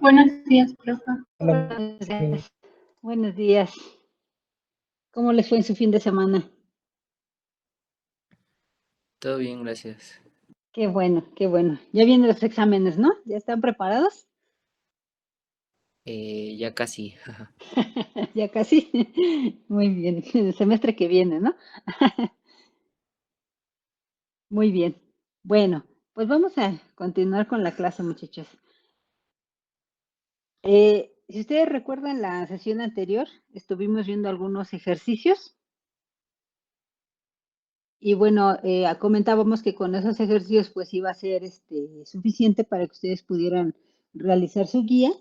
Buenos días, profe. Hola, Buenos días. Buenos días. ¿Cómo les fue en su fin de semana? todo bien, gracias. Qué bueno, qué bueno. Ya vienen los exámenes, ¿no? ¿Ya están preparados? Ya casi. Ya casi. Muy bien. El semestre que viene, ¿no? Muy bien. Bueno, pues vamos a continuar con la clase, muchachos. Si ustedes recuerdan la sesión anterior, estuvimos viendo algunos ejercicios y bueno, comentábamos que con esos ejercicios pues iba a ser suficiente para que ustedes pudieran realizar su guía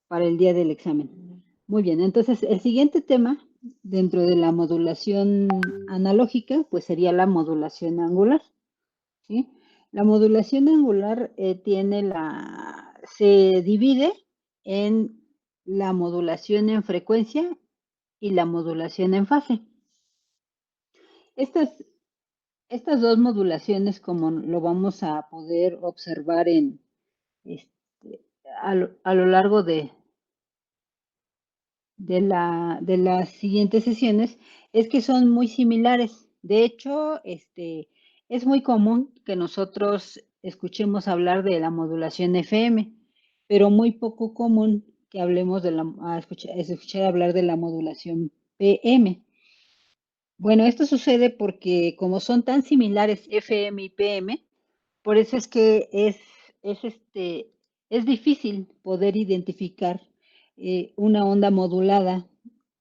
para el día del examen. Muy bien, entonces el siguiente tema dentro de la modulación analógica pues sería la modulación angular, ¿sí? La modulación angular se divide en la modulación en frecuencia y la modulación en fase. Estas, estas dos modulaciones, como lo vamos a poder observar este, a lo largo de las siguientes sesiones, es que son muy similares. De hecho, es muy común que nosotros escuchemos hablar de la modulación FM, pero muy poco común que hablemos escuchar hablar de la modulación PM. Bueno, esto sucede porque como son tan similares FM y PM, por eso es que es, este, es difícil poder identificar una onda modulada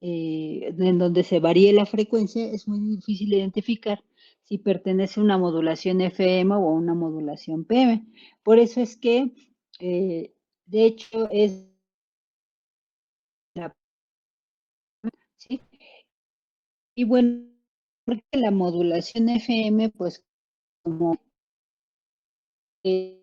en donde se varíe la frecuencia, es muy difícil identificar si pertenece a una modulación FM o a una modulación PM. Por eso es que, de hecho, ¿sí? Y bueno, porque la modulación FM, pues como eh,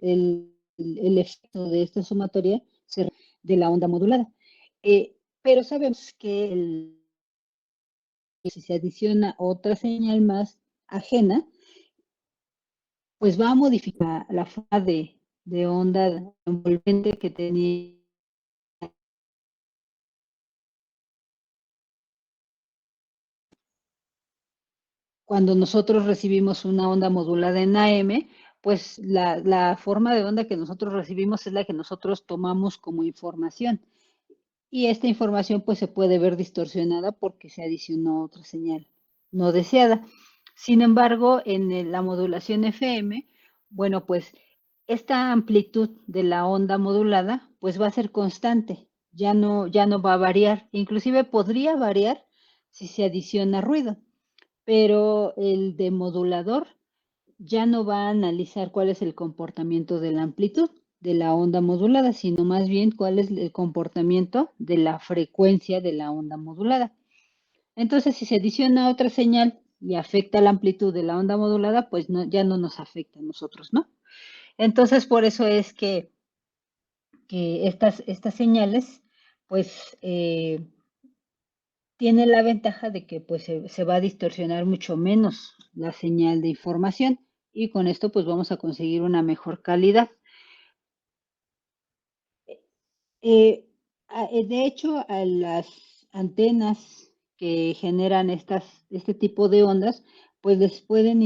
el efecto de esta sumatoria de la onda modulada. Pero sabemos que si se adiciona otra señal más ajena, pues va a modificar la forma de onda envolvente que tenía. Cuando nosotros recibimos una onda modulada en AM, pues la forma de onda que nosotros recibimos es la que nosotros tomamos como información. Y esta información pues se puede ver distorsionada porque se adicionó otra señal no deseada. Sin embargo, en la modulación FM, bueno, pues esta amplitud de la onda modulada pues va a ser constante, ya no va a variar, inclusive podría variar si se adiciona ruido, pero el demodulador ya no va a analizar cuál es el comportamiento de la amplitud de la onda modulada, sino más bien cuál es el comportamiento de la frecuencia de la onda modulada. Entonces, si se adiciona otra señal y afecta la amplitud de la onda modulada, pues no, ya no nos afecta a nosotros, ¿no? Entonces, por eso es que estas señales, pues, tiene la ventaja de que pues se va a distorsionar mucho menos la señal de información y con esto pues vamos a conseguir una mejor calidad. De hecho, a las antenas que generan este tipo de ondas, pues les pueden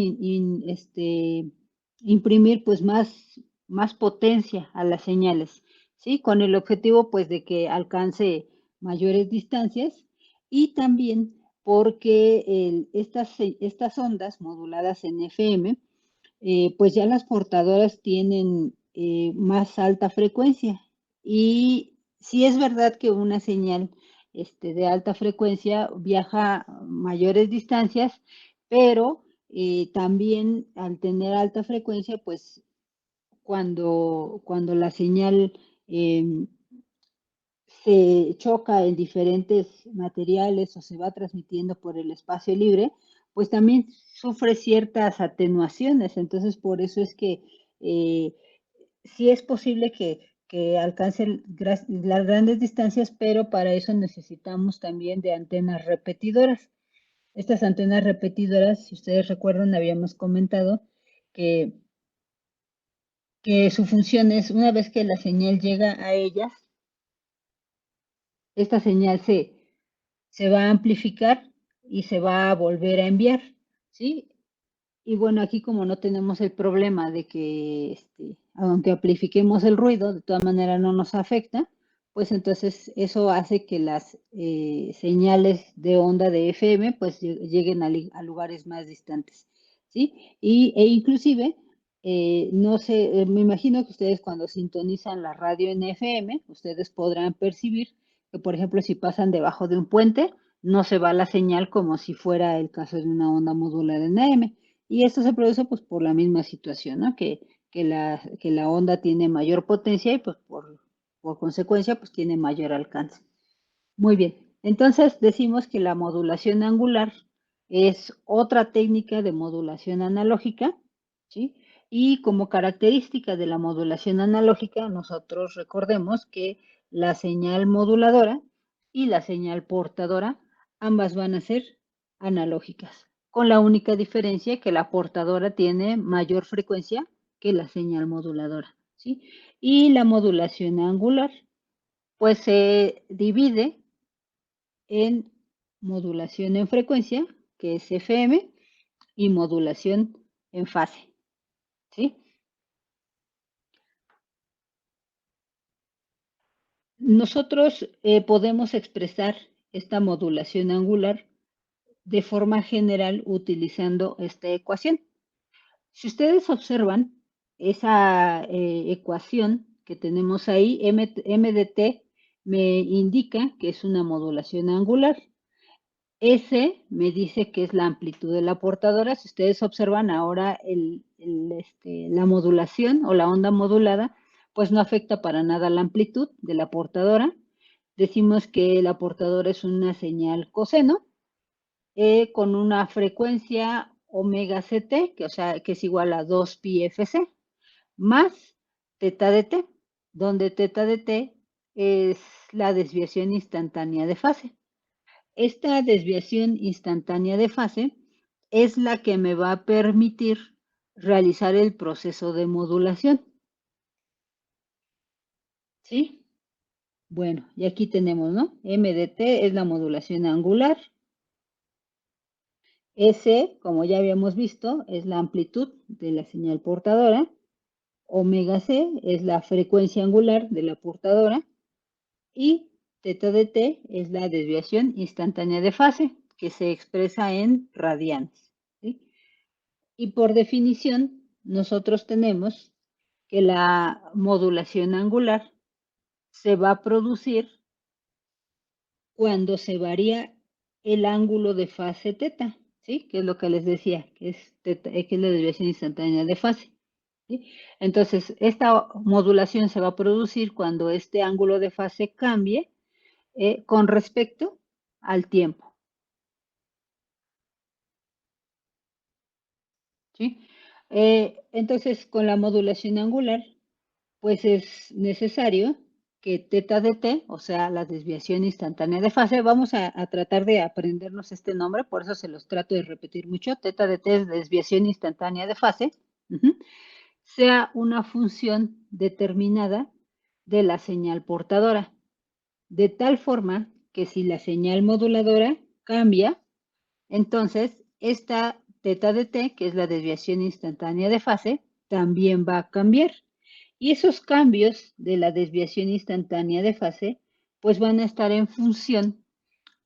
imprimir pues más potencia a las señales, ¿sí? Con el objetivo pues de que alcance mayores distancias y también porque estas ondas moduladas en FM, pues ya las portadoras tienen más alta frecuencia y sí es verdad que una señal de alta frecuencia viaja mayores distancias, pero también al tener alta frecuencia, pues cuando la señal eh, se choca en diferentes materiales o se va transmitiendo por el espacio libre, pues también sufre ciertas atenuaciones. Entonces, por eso es que sí es posible que alcance las grandes distancias, pero para eso necesitamos también de antenas repetidoras. Estas antenas repetidoras, si ustedes recuerdan, habíamos comentado que su función es, una vez que la señal llega a ellas, esta señal se va a amplificar y se va a volver a enviar, ¿sí? Y bueno, aquí como no tenemos el problema de que, aunque amplifiquemos el ruido, de todas maneras no nos afecta, pues entonces eso hace que las señales de onda de FM pues lleguen a lugares más distantes, ¿sí? E inclusive, no sé, me imagino que ustedes cuando sintonizan la radio en FM, ustedes podrán percibir que, por ejemplo, si pasan debajo de un puente, no se va la señal como si fuera el caso de una onda modulada en AM. Y esto se produce pues por la misma situación, ¿no? Que la onda tiene mayor potencia y pues por consecuencia pues tiene mayor alcance. Muy bien, entonces decimos que la modulación angular es otra técnica de modulación analógica, ¿sí? Y como característica de la modulación analógica, nosotros recordemos que la señal moduladora y la señal portadora, ambas van a ser analógicas, con la única diferencia que la portadora tiene mayor frecuencia que la señal moduladora, ¿sí? Y la modulación angular, pues se divide en modulación en frecuencia, que es FM, y modulación en fase, ¿sí? Nosotros podemos expresar esta modulación angular de forma general utilizando esta ecuación. Si ustedes observan esa ecuación que tenemos ahí, M de T me indica que es una modulación angular. S me dice que es la amplitud de la portadora. Si ustedes observan ahora la modulación o la onda modulada, pues no afecta para nada la amplitud de la portadora. Decimos que la portadora es una señal coseno con una frecuencia omega ct, que, o sea, que es igual a 2 pi fc, más teta de t, donde teta de t es la desviación instantánea de fase. Esta desviación instantánea de fase es la que me va a permitir realizar el proceso de modulación. ¿Sí? Bueno, y aquí tenemos, ¿no? M de T es la modulación angular. S, como ya habíamos visto, es la amplitud de la señal portadora. Omega C es la frecuencia angular de la portadora. Y teta de T es la desviación instantánea de fase, que se expresa en radianes. ¿Sí? Y por definición, nosotros tenemos que la modulación angular se va a producir cuando se varía el ángulo de fase teta, ¿sí? Que es lo que les decía, que es, teta, que es la desviación instantánea de fase. ¿Sí? Entonces, esta modulación se va a producir cuando este ángulo de fase cambie con respecto al tiempo. ¿Sí? Entonces, con la modulación angular, pues es necesario que teta de t, o sea, la desviación instantánea de fase, vamos a tratar de aprendernos este nombre, por eso se los trato de repetir mucho, teta de t es desviación instantánea de fase, sea una función determinada de la señal portadora, de tal forma que si la señal moduladora cambia, entonces esta teta de t, que es la desviación instantánea de fase, también va a cambiar. Y esos cambios de la desviación instantánea de fase, pues van a estar en función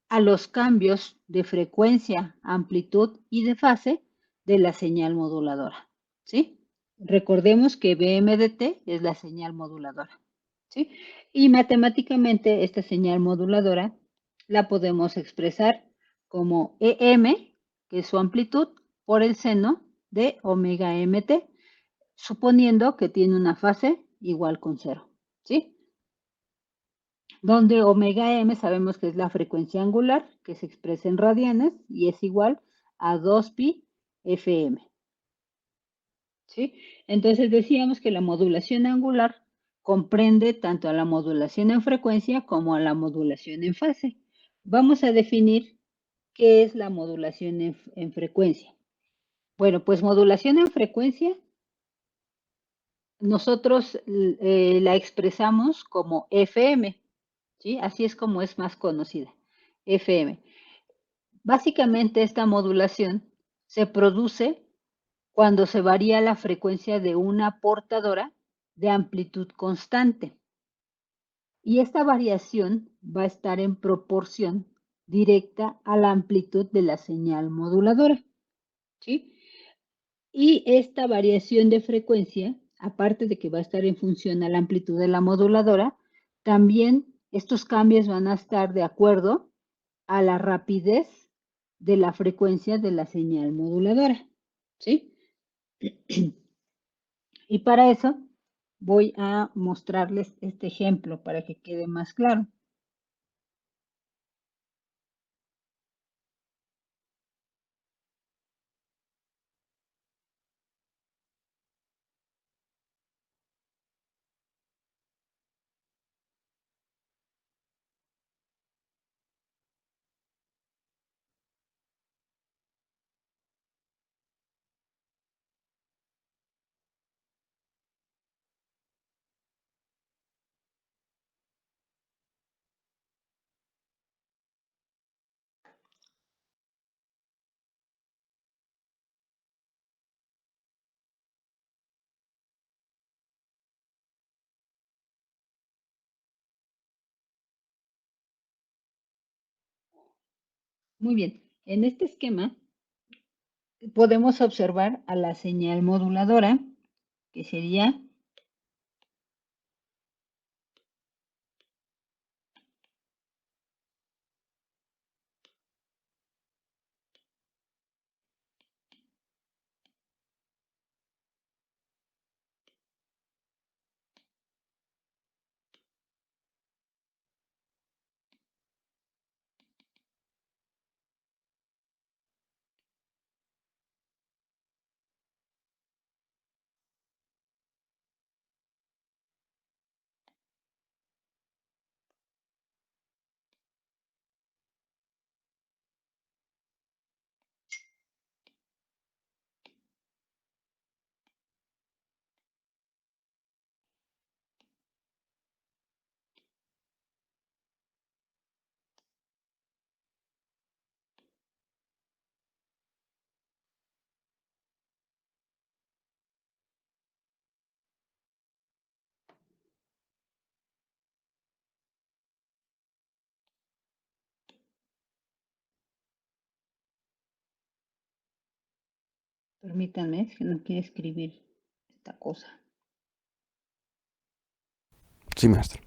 a los cambios de frecuencia, amplitud y de fase de la señal moduladora, ¿sí? Recordemos que BM de T es la señal moduladora, ¿sí? Y matemáticamente esta señal moduladora la podemos expresar como EM, que es su amplitud, por el seno de omega MT, suponiendo que tiene una fase igual con 0, ¿sí? Donde omega m sabemos que es la frecuencia angular, que se expresa en radianes, y es igual a 2 pi fm, ¿sí? Entonces decíamos que la modulación angular comprende tanto a la modulación en frecuencia como a la modulación en fase. Vamos a definir qué es la modulación en frecuencia. Bueno, pues modulación en frecuencia, nosotros la expresamos como FM, ¿sí? Así es como es más conocida, FM. Básicamente esta modulación se produce cuando se varía la frecuencia de una portadora de amplitud constante. Y esta variación va a estar en proporción directa a la amplitud de la señal moduladora, ¿sí? Y esta variación de frecuencia, aparte de que va a estar en función a la amplitud de la moduladora, también estos cambios van a estar de acuerdo a la rapidez de la frecuencia de la señal moduladora, ¿sí? Y para eso voy a mostrarles este ejemplo para que quede más claro. Muy bien, en este esquema podemos observar a la señal moduladora, que sería permítanme, es que no quiero escribir esta cosa. Sí, maestro.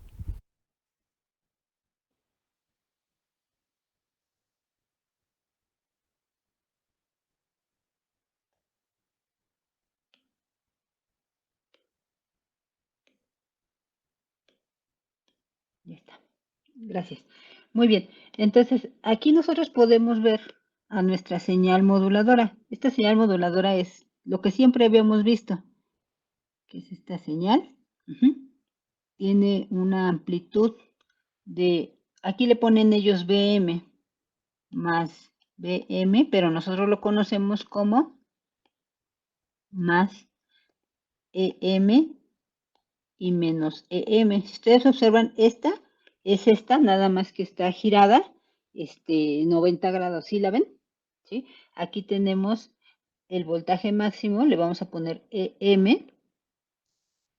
Ya está. Gracias. Muy bien. Entonces, aquí nosotros podemos ver a nuestra señal moduladora. Esta señal moduladora es lo que siempre habíamos visto, que es esta señal. Tiene una amplitud de, aquí le ponen ellos BM más BM, pero nosotros lo conocemos como más EM y menos EM. Si ustedes observan, esta es esta, nada más que está girada 90 grados. ¿Sí la ven? ¿Sí? Aquí tenemos el voltaje máximo, le vamos a poner EM.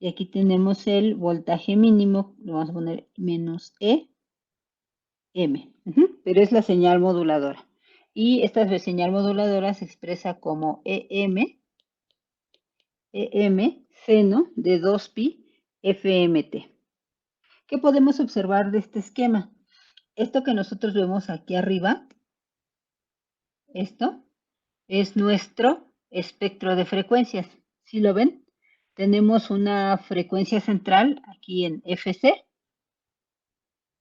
Y aquí tenemos el voltaje mínimo, le vamos a poner menos EM. Pero es la señal moduladora. Y esta señal moduladora se expresa como EM seno de 2pi FMT. ¿Qué podemos observar de este esquema? Esto que nosotros vemos aquí arriba, esto es nuestro espectro de frecuencias. ¿Sí lo ven? Tenemos una frecuencia central aquí en FC.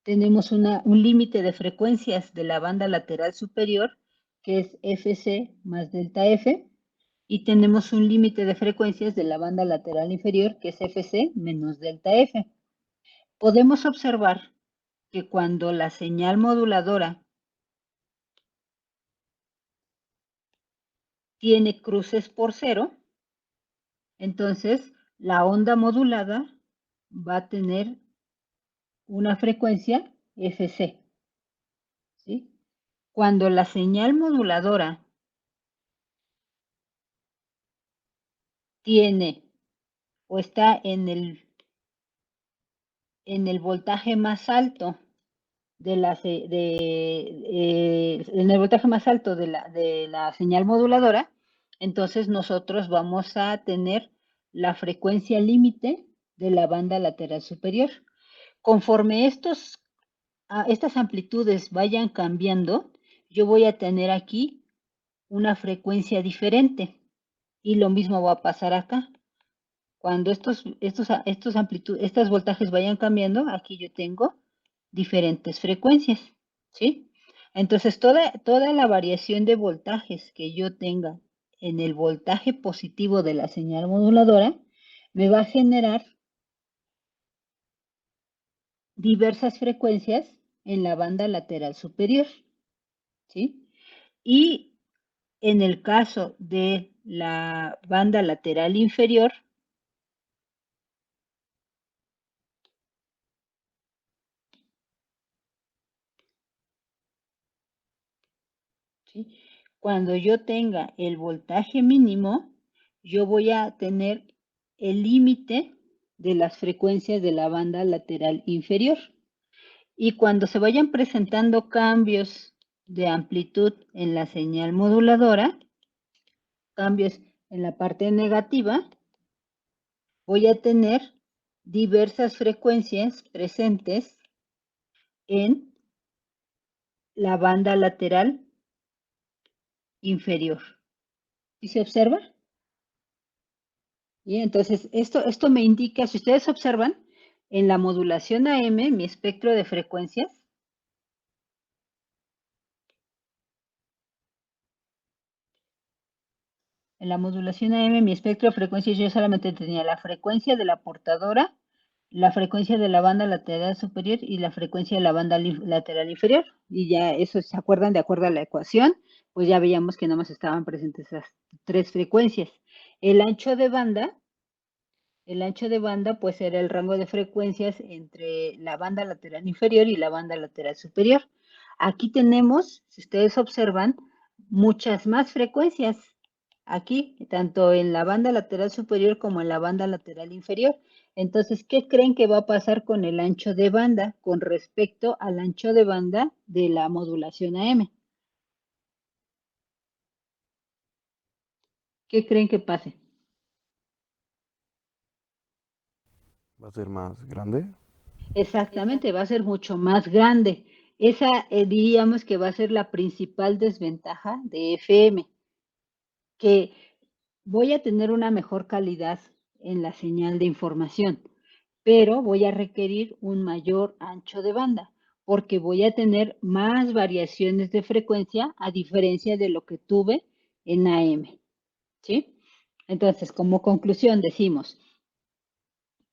Tenemos un límite de frecuencias de la banda lateral superior, que es FC más delta F. y tenemos un límite de frecuencias de la banda lateral inferior que es Fc menos delta F. Podemos observar que cuando la señal moduladora tiene cruces por cero, entonces la onda modulada va a tener una frecuencia Fc, ¿sí? Cuando la señal moduladora tiene o está en el voltaje más alto en el voltaje más alto de la señal moduladora, entonces nosotros vamos a tener la frecuencia límite de la banda lateral superior. Conforme estas amplitudes vayan cambiando, yo voy a tener aquí una frecuencia diferente y lo mismo va a pasar acá. Cuando estos voltajes vayan cambiando, aquí yo tengo diferentes frecuencias, ¿sí? Entonces, toda la variación de voltajes que yo tenga en el voltaje positivo de la señal moduladora me va a generar diversas frecuencias en la banda lateral superior, ¿sí? Y en el caso de la banda lateral inferior, ¿sí? Cuando yo tenga el voltaje mínimo, yo voy a tener el límite de las frecuencias de la banda lateral inferior. Y cuando se vayan presentando cambios de amplitud en la señal moduladora, cambios en la parte negativa, voy a tener diversas frecuencias presentes en la banda lateral inferior. ¿Sí se observa? Y entonces, esto me indica, si ustedes observan, en la modulación AM, mi espectro de frecuencias, en la modulación AM, mi espectro de frecuencias, yo solamente tenía la frecuencia de la portadora, la frecuencia de la banda lateral superior y la frecuencia de la banda lateral inferior. Y ya eso, ¿se acuerdan? De acuerdo a la ecuación, pues ya veíamos que nada más estaban presentes esas tres frecuencias. El ancho de banda pues era el rango de frecuencias entre la banda lateral inferior y la banda lateral superior. Aquí tenemos, si ustedes observan, muchas más frecuencias. Aquí, tanto en la banda lateral superior como en la banda lateral inferior. Entonces, ¿qué creen que va a pasar con el ancho de banda con respecto al ancho de banda de la modulación AM? ¿Qué creen que pase? ¿Va a ser más grande? Exactamente, va a ser mucho más grande. Esa diríamos que va a ser la principal desventaja de FM, que voy a tener una mejor calidad en la señal de información, pero voy a requerir un mayor ancho de banda, porque voy a tener más variaciones de frecuencia a diferencia de lo que tuve en AM, ¿sí? Entonces, como conclusión decimos,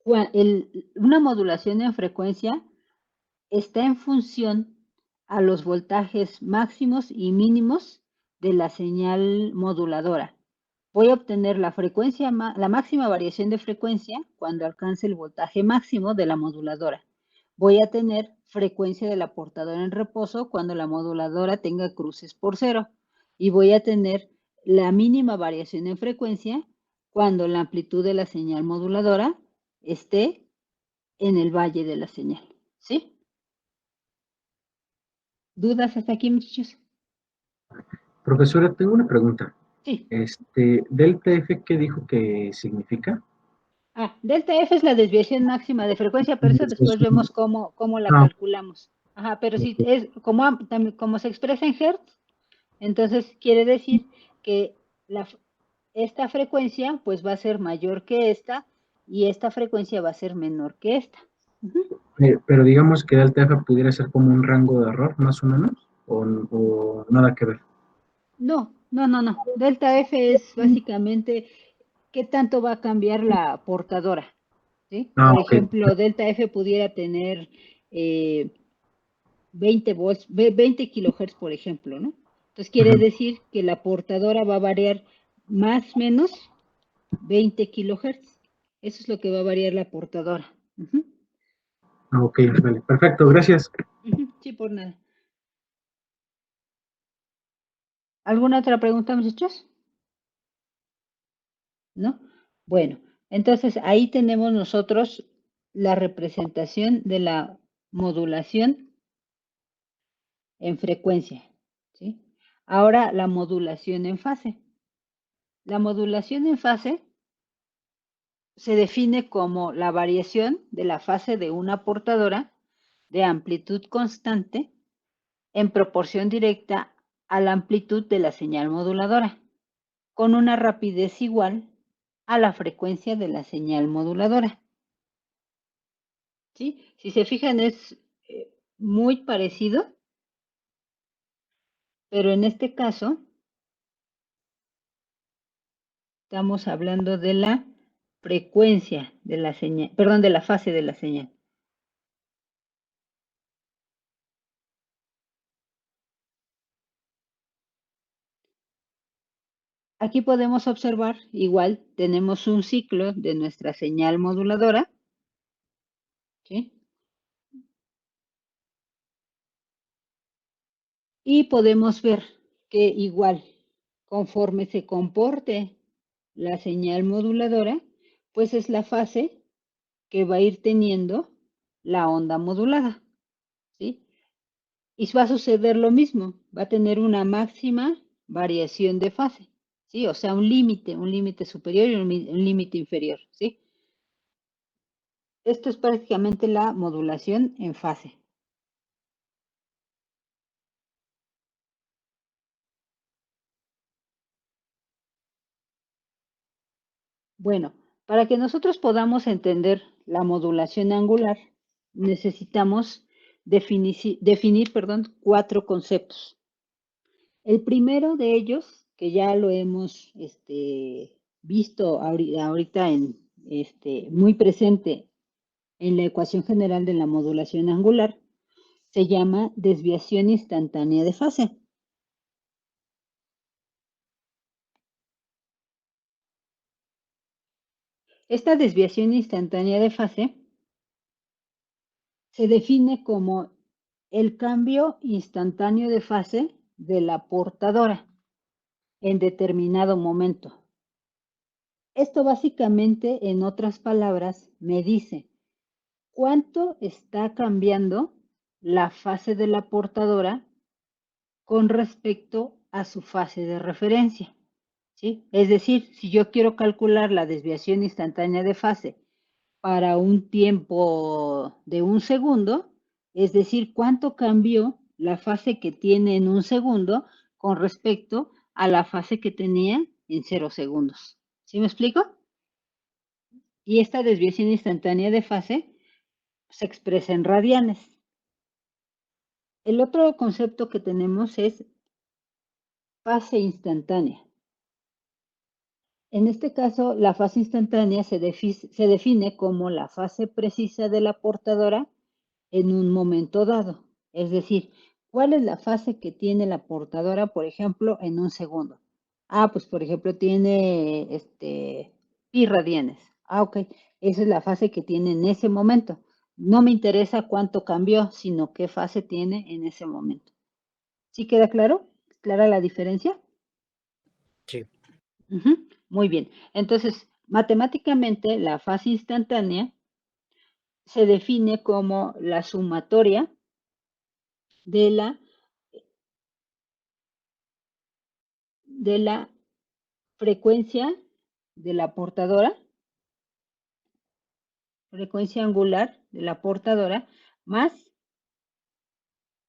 una modulación en frecuencia está en función a los voltajes máximos y mínimos de la señal moduladora. Voy a obtener la máxima variación de frecuencia cuando alcance el voltaje máximo de la moduladora. Voy a tener frecuencia de la portadora en reposo cuando la moduladora tenga cruces por cero. Y voy a tener la mínima variación en frecuencia cuando la amplitud de la señal moduladora esté en el valle de la señal. ¿Sí? ¿Dudas hasta aquí, muchachos? Profesora, tengo una pregunta. Sí. Delta F, ¿qué dijo que significa? Delta F es la desviación máxima de frecuencia, pero eso después vemos cómo la Ah, calculamos. Pero si ok. es como se expresa en Hertz, entonces quiere decir que esta frecuencia pues va a ser mayor que esta y esta frecuencia va a ser menor que esta. Pero digamos que delta F pudiera ser como un rango de error, más o menos, o nada que ver. No, No. Delta F es básicamente qué tanto va a cambiar la portadora, ¿sí? Ah, Por ok. ejemplo, delta F pudiera tener 20 volts, 20 kilohertz, por ejemplo, ¿no? Entonces quiere Ujú. decir que la portadora va a variar más o menos 20 kilohertz. Eso es lo que va a variar la portadora. Ujú, Ah, ok, vale. Perfecto, gracias. sí, por nada. ¿Alguna otra pregunta, muchachos? ¿No? Bueno, entonces ahí tenemos nosotros la representación de la modulación en frecuencia, ¿sí? Ahora la modulación en fase. La modulación en fase se define como la variación de la fase de una portadora de amplitud constante en proporción directa a la amplitud de la señal moduladora, con una rapidez igual a la frecuencia de la señal moduladora. ¿Sí? Si se fijan, es muy parecido, pero en este caso estamos hablando de la frecuencia de la señal, perdón, de la fase de la señal. Aquí podemos observar, igual tenemos un ciclo de nuestra señal moduladora, ¿sí? Y podemos ver que igual, conforme se comporte la señal moduladora, pues es la fase que va a ir teniendo la onda modulada, ¿sí? Y va a suceder lo mismo, va a tener una máxima variación de fase, ¿sí? O sea, un límite superior y un límite inferior, ¿sí? Esto es prácticamente la modulación en fase. Bueno, para que nosotros podamos entender la modulación angular, necesitamos definir, cuatro conceptos. El primero de ellos, que ya lo hemos visto ahorita muy presente en la ecuación general de la modulación angular, se llama desviación instantánea de fase. Esta desviación instantánea de fase se define como el cambio instantáneo de fase de la portadora en determinado momento. Esto básicamente, en otras palabras, me dice cuánto está cambiando la fase de la portadora con respecto a su fase de referencia, ¿sí? Es decir, si yo quiero calcular la desviación instantánea de fase para un tiempo de un segundo, es decir, cuánto cambió la fase que tiene en un segundo con respecto a la fase que tenía en 0 segundos. ¿Sí me explico? Y esta desviación instantánea de fase se expresa en radianes. El otro concepto que tenemos es fase instantánea. En este caso, la fase instantánea se define como la fase precisa de la portadora en un momento dado. Es decir, ¿cuál es la fase que tiene la portadora, por ejemplo, en un segundo? Ah, pues por ejemplo tiene pi radianes. Ah, ok. Esa es la fase que tiene en ese momento. No me interesa cuánto cambió, sino qué fase tiene en ese momento. ¿Sí queda claro? ¿Clara la diferencia? Sí. Muy bien. Entonces, matemáticamente, la fase instantánea se define como la sumatoria de la frecuencia de la portadora, frecuencia angular de la portadora, más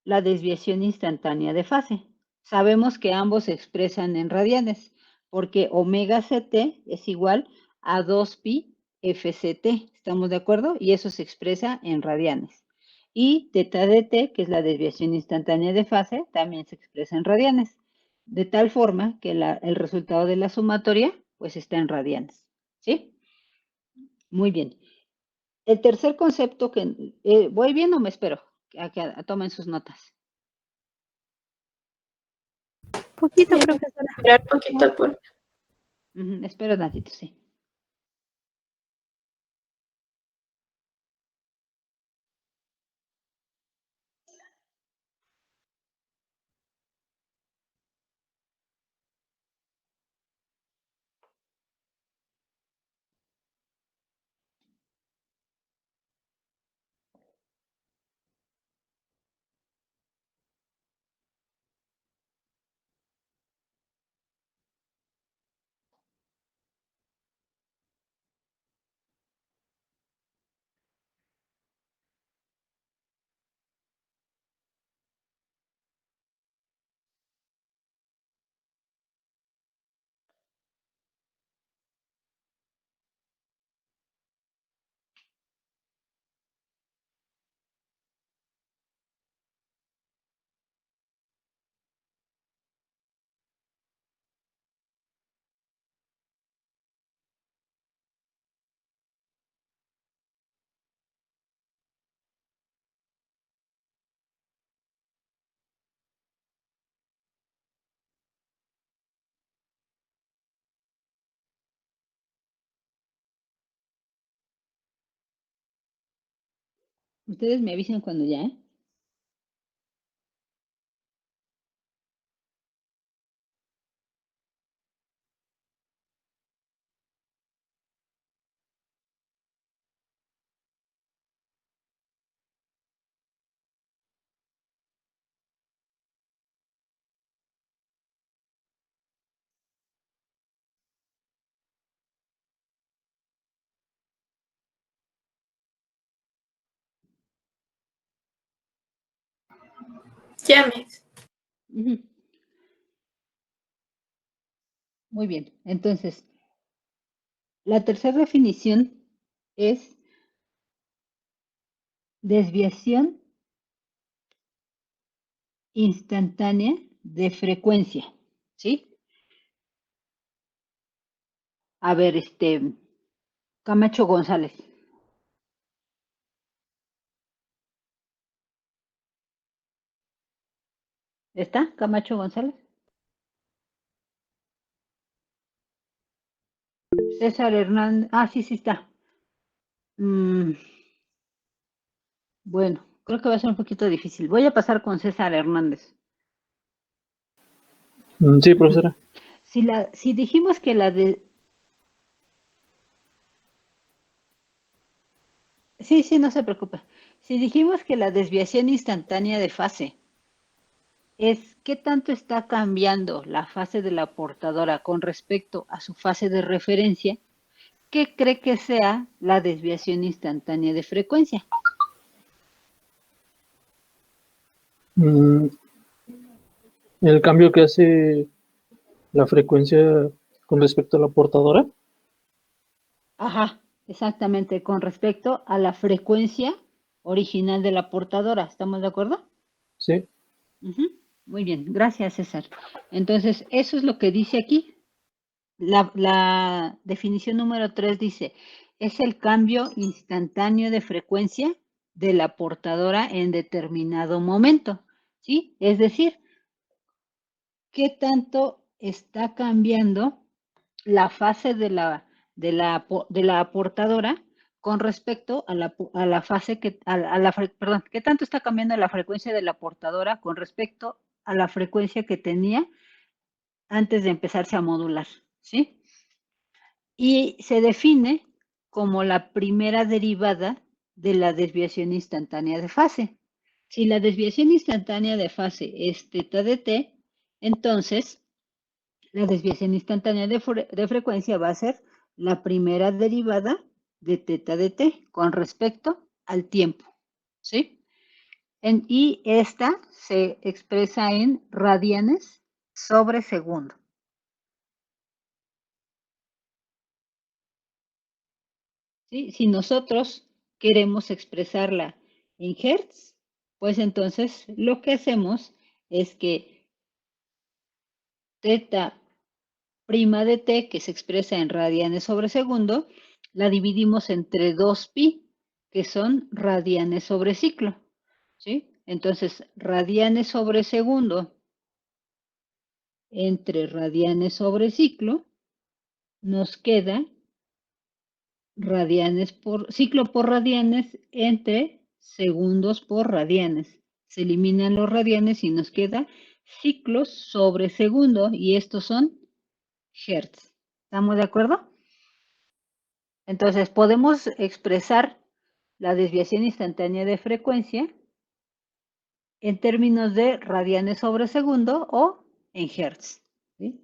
la desviación instantánea de fase. Sabemos que ambos se expresan en radianes, porque omega ct es igual a 2pi fct, ¿estamos de acuerdo? Y eso se expresa en radianes. Y teta dt, que es la desviación instantánea de fase, también se expresa en radianes. de tal forma que el resultado de la sumatoria pues está en radianes, ¿sí? Muy bien. El tercer concepto que, ¿voy bien o me espero? A que tomen sus notas. Poquito, Sí, profesora. esperar poquito por... Espero tantito, sí. Ustedes me avisan cuando ya, ¿eh? Ya, Miss. Muy bien. Entonces, la tercera definición es desviación instantánea de frecuencia, ¿sí? A ver, Camacho González. ¿Está Camacho González? César Hernández. Ah, sí, sí está. Bueno, creo que va a ser un poquito difícil. Voy a pasar con César Hernández. Sí, profesora. Si dijimos que Sí, no se preocupe. Si dijimos que la desviación instantánea de fase es qué tanto está cambiando la fase de la portadora con respecto a su fase de referencia, ¿qué cree que sea la desviación instantánea de frecuencia? El cambio que hace la frecuencia con respecto a la portadora. Ajá, exactamente, con respecto a la frecuencia original de la portadora. ¿Estamos de acuerdo? Sí. Muy bien, gracias, César. Entonces, eso es lo que dice aquí. La definición número 3 dice, es el cambio instantáneo de frecuencia de la portadora en determinado momento, ¿sí? Es decir, ¿qué tanto está cambiando la fase de la portadora con respecto a la fase perdón, qué tanto está cambiando la frecuencia de la portadora con respecto a la frecuencia que tenía antes de empezarse a modular, ¿sí? Y se define como la primera derivada de la desviación instantánea de fase. Si la desviación instantánea de fase es θ de t, entonces la desviación instantánea de frecuencia va a ser la primera derivada de θ de t con respecto al tiempo, ¿sí? Y esta se expresa en radianes sobre segundo. ¿Sí? Si nosotros queremos expresarla en hertz, pues entonces lo que hacemos es que Teta prima de t, que se expresa en radianes sobre segundo, la dividimos entre 2pi, que son radianes sobre ciclo, ¿sí? Entonces, radianes sobre segundo entre radianes sobre ciclo, nos queda ciclo por radianes entre segundos por radianes. Se eliminan los radianes y nos queda ciclos sobre segundo, y estos son hertz. ¿Estamos de acuerdo? Entonces, podemos expresar la desviación instantánea de frecuencia en términos de radianes sobre segundo o en hertz, ¿sí?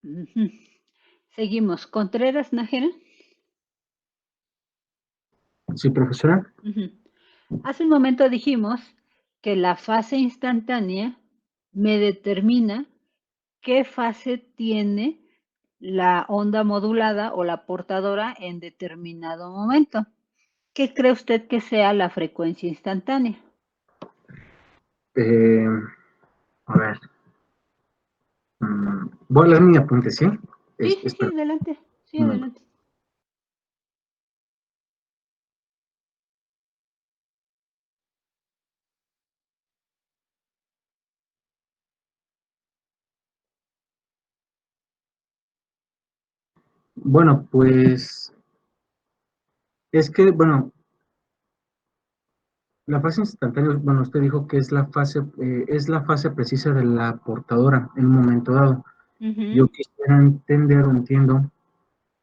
Ujú. Seguimos. Contreras, Nájera. Sí, profesora. Ujú. Hace un momento dijimos que la fase instantánea me determina qué fase tiene la onda modulada o la portadora en determinado momento. ¿Qué cree usted que sea la frecuencia instantánea? A ver. Voy a leer mi apunte, ¿sí? Sí, Espera. adelante. Sí, No. adelante. Bueno, pues es que, bueno, la fase instantánea, bueno, usted dijo que es es la fase precisa de la portadora en un momento dado. Yo Ujú. quisiera entender o entiendo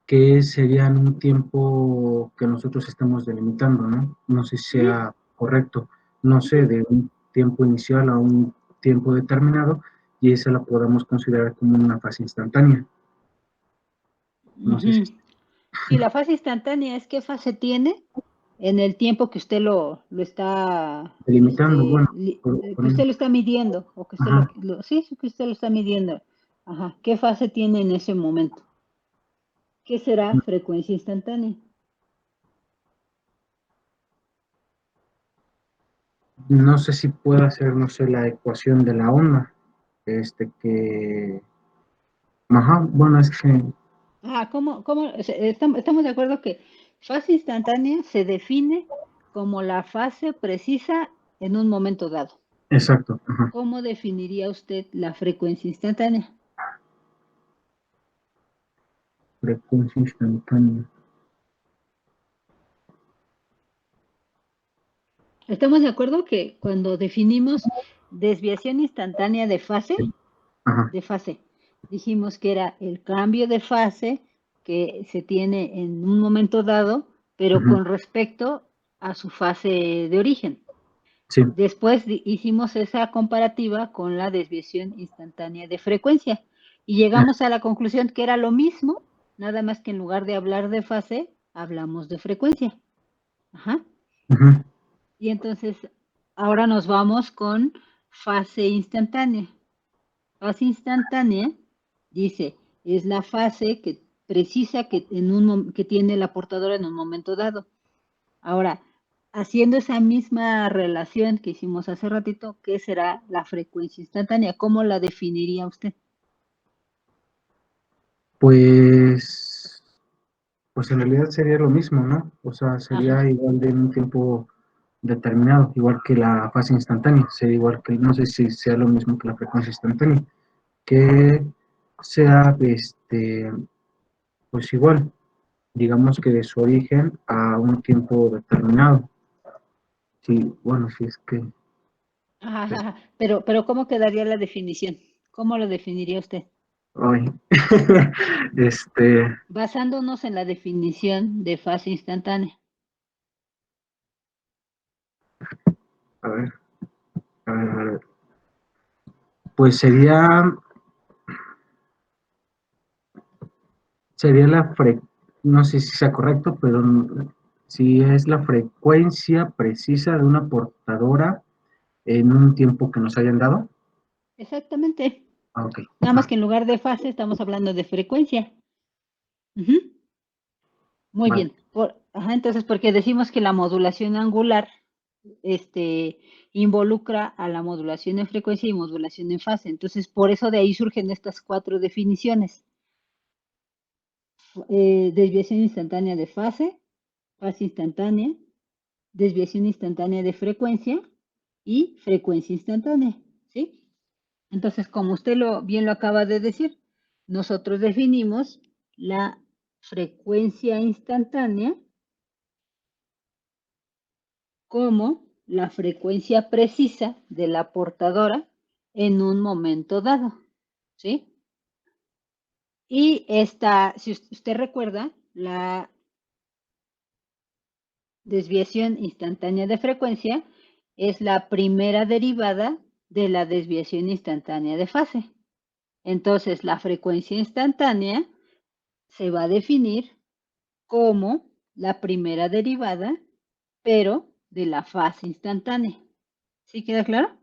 que sería en un tiempo que nosotros estamos delimitando, ¿no? No sé si Ujú. sea correcto, no sé, de un tiempo inicial a un tiempo determinado, y esa la podamos considerar como una fase instantánea. No sé si Ujú. Sí, la fase instantánea es qué fase tiene en el tiempo que usted lo está, delimitando, bueno, que usted lo está midiendo, o que usted ajá, sí, que usted lo está midiendo. Ajá, ¿qué fase tiene en ese momento? ¿Qué será frecuencia instantánea? no sé si pueda hacer, no sé, la ecuación de la onda, ajá, bueno, es que, Ajá, o sea, estamos de acuerdo que fase instantánea se define como la fase precisa en un momento dado. exacto, ajá, ¿Cómo definiría usted la frecuencia instantánea? frecuencia instantánea. Estamos de acuerdo que cuando definimos desviación instantánea Ajá, de fase, dijimos que era el cambio de fase que se tiene en un momento dado, pero ujú, con respecto a su fase de origen. sí, Después hicimos esa comparativa con la desviación instantánea de frecuencia y llegamos a la conclusión que era lo mismo, nada más que en lugar de hablar de fase, hablamos de frecuencia. Ajá. ujú. Y entonces, ahora nos vamos con fase instantánea. Fase instantánea, dice, es la fase que precisa que tiene la portadora en un momento dado. Ahora, haciendo esa misma relación que hicimos hace ratito, ¿qué será la frecuencia instantánea? ¿Cómo la definiría usted? Pues, pues en realidad sería lo mismo, ¿no? O sea, Ajá. sería igual de un tiempo determinado, igual que la fase instantánea, sería igual que, no sé si sea lo mismo que la frecuencia instantánea, que sea, pues igual, digamos que de su origen a un tiempo determinado. Sí, bueno, sí es que, Ajá, pues, ajá. Pero ¿cómo quedaría la definición? ¿Cómo lo definiría usted? ay, Basándonos en la definición de fase instantánea. a ver, a ver, pues sería no sé si sea correcto, pero si es la frecuencia precisa de una portadora en un tiempo que nos hayan dado. Exactamente. Ah, ok. Nada más que en lugar de fase estamos hablando de frecuencia. Ujú. Muy Vale. bien. Entonces, porque decimos que la modulación angular involucra a la modulación en frecuencia y modulación en fase. Entonces, por eso de ahí surgen estas 4 definiciones. Desviación instantánea de fase, fase instantánea, desviación instantánea de frecuencia y frecuencia instantánea, ¿sí? Entonces, como usted bien lo acaba de decir, nosotros definimos la frecuencia instantánea como la frecuencia precisa de la portadora en un momento dado, ¿sí? Y si usted recuerda, la desviación instantánea de frecuencia es la primera derivada de la desviación instantánea de fase. Entonces, la frecuencia instantánea se va a definir como la primera derivada, pero de la fase instantánea. ¿Sí queda claro?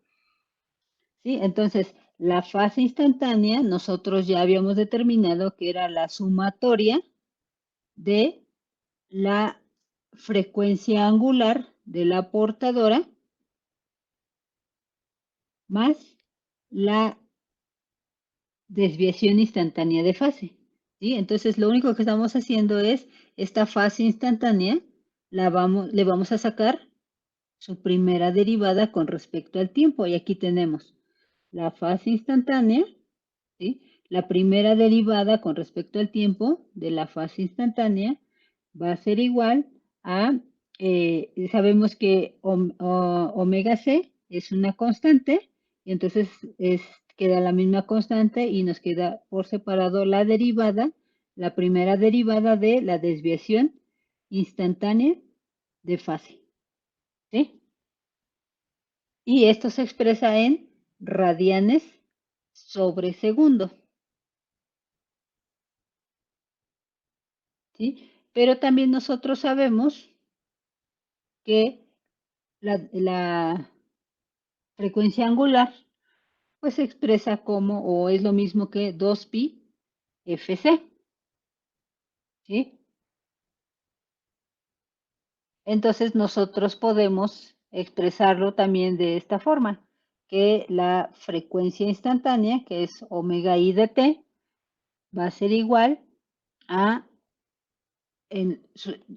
Sí, entonces la fase instantánea nosotros ya habíamos determinado que era la sumatoria de la frecuencia angular de la portadora más la desviación instantánea de fase. ¿Sí? Entonces lo único que estamos haciendo es esta fase instantánea, le vamos a sacar su primera derivada con respecto al tiempo. Y aquí tenemos la fase instantánea, ¿sí? La primera derivada con respecto al tiempo de la fase instantánea va a ser igual a, sabemos que omega c es una constante, y entonces queda la misma constante y nos queda por separado la derivada, la primera derivada de la desviación instantánea de fase. ¿Sí? Y esto se expresa en radianes sobre segundo. ¿Sí? Pero también nosotros sabemos que la frecuencia angular pues se expresa como, o es lo mismo que 2pi fc. ¿Sí? Entonces nosotros podemos expresarlo también de esta forma, que la frecuencia instantánea, que es omega i de t, va a ser igual a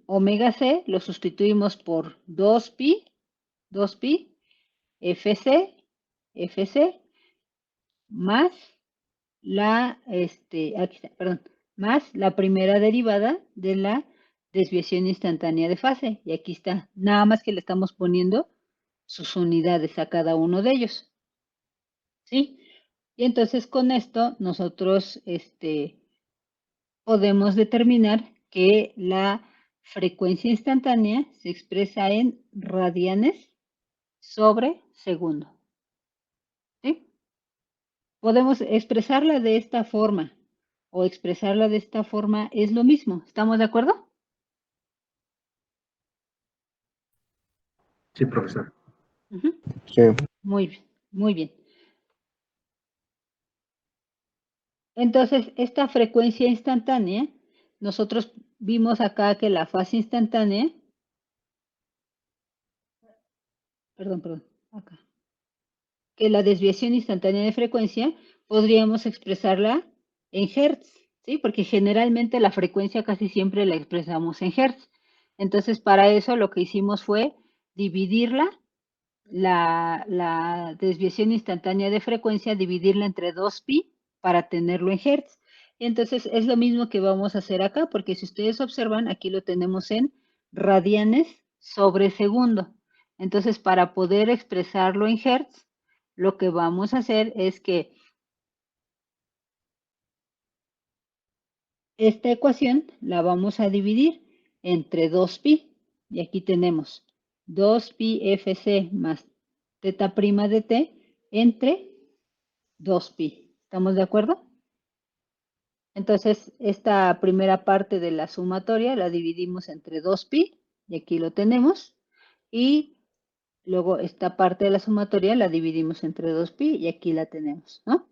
omega c, lo sustituimos por 2pi fc más más la primera derivada de la desviación instantánea de fase. Y aquí está, nada más que le estamos poniendo sus unidades a cada uno de ellos. ¿Sí? Y entonces con esto nosotros podemos determinar que la frecuencia instantánea se expresa en radianes sobre segundo. ¿Sí? Podemos expresarla de esta forma o expresarla de esta forma, es lo mismo. ¿Estamos de acuerdo? Sí, profesor. Sí. Muy bien, muy bien. Entonces, esta frecuencia instantánea, nosotros vimos acá que la fase instantánea, acá, que la desviación instantánea de frecuencia podríamos expresarla en hertz, ¿sí? Porque generalmente la frecuencia casi siempre la expresamos en hertz. Entonces, para eso lo que hicimos fue dividirla, la desviación instantánea de frecuencia, dividirla entre 2pi para tenerlo en hertz. Entonces, es lo mismo que vamos a hacer acá, porque si ustedes observan, aquí lo tenemos en radianes sobre segundo. Entonces, para poder expresarlo en hertz, lo que vamos a hacer es que esta ecuación la vamos a dividir entre 2pi. Y aquí tenemos 2pi fc más teta prima de t entre 2pi. ¿Estamos de acuerdo? Entonces, esta primera parte de la sumatoria la dividimos entre 2pi, y aquí lo tenemos, y luego esta parte de la sumatoria la dividimos entre 2pi, y aquí la tenemos, ¿no?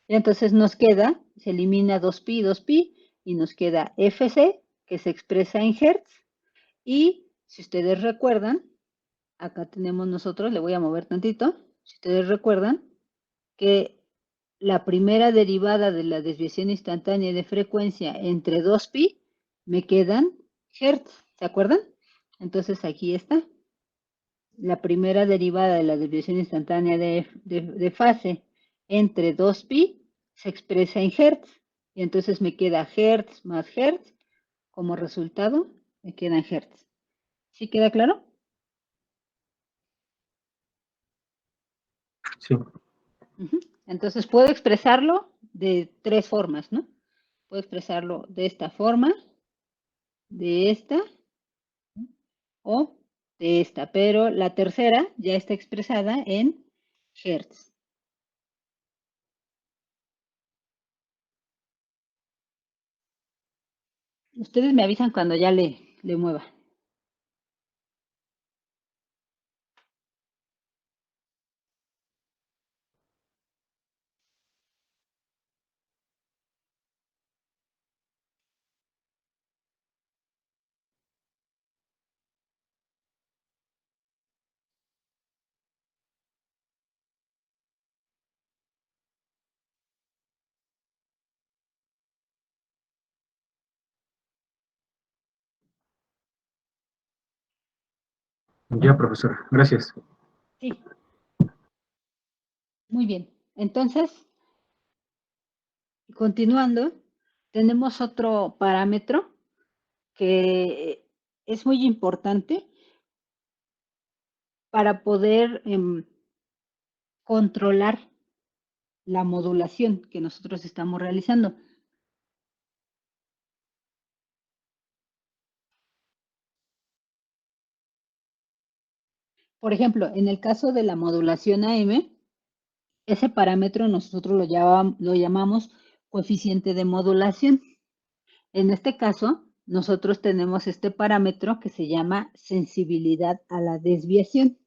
Y entonces nos queda, se elimina 2pi y 2pi, y nos queda Fc, que se expresa en Hertz, y si ustedes recuerdan, acá tenemos nosotros, le voy a mover tantito, si ustedes recuerdan que la primera derivada de la desviación instantánea de frecuencia entre 2pi me quedan Hertz, ¿se acuerdan? Entonces aquí está. La primera derivada de la desviación instantánea de fase entre 2pi se expresa en Hertz. Y entonces me queda Hertz más Hertz. Como resultado, me quedan Hertz. ¿Sí queda claro? Sí. Entonces puedo expresarlo de 3 formas, ¿no? Puedo expresarlo de esta forma, de esta o de esta, pero la tercera ya está expresada en Hertz. Ustedes me avisan cuando ya le mueva. Ya, profesora. Gracias. Sí. Muy bien. Entonces, continuando, tenemos otro parámetro que es muy importante para poder controlar la modulación que nosotros estamos realizando. Por ejemplo, en el caso de la modulación AM, ese parámetro nosotros lo llamamos coeficiente de modulación. En este caso, nosotros tenemos este parámetro que se llama sensibilidad a la desviación.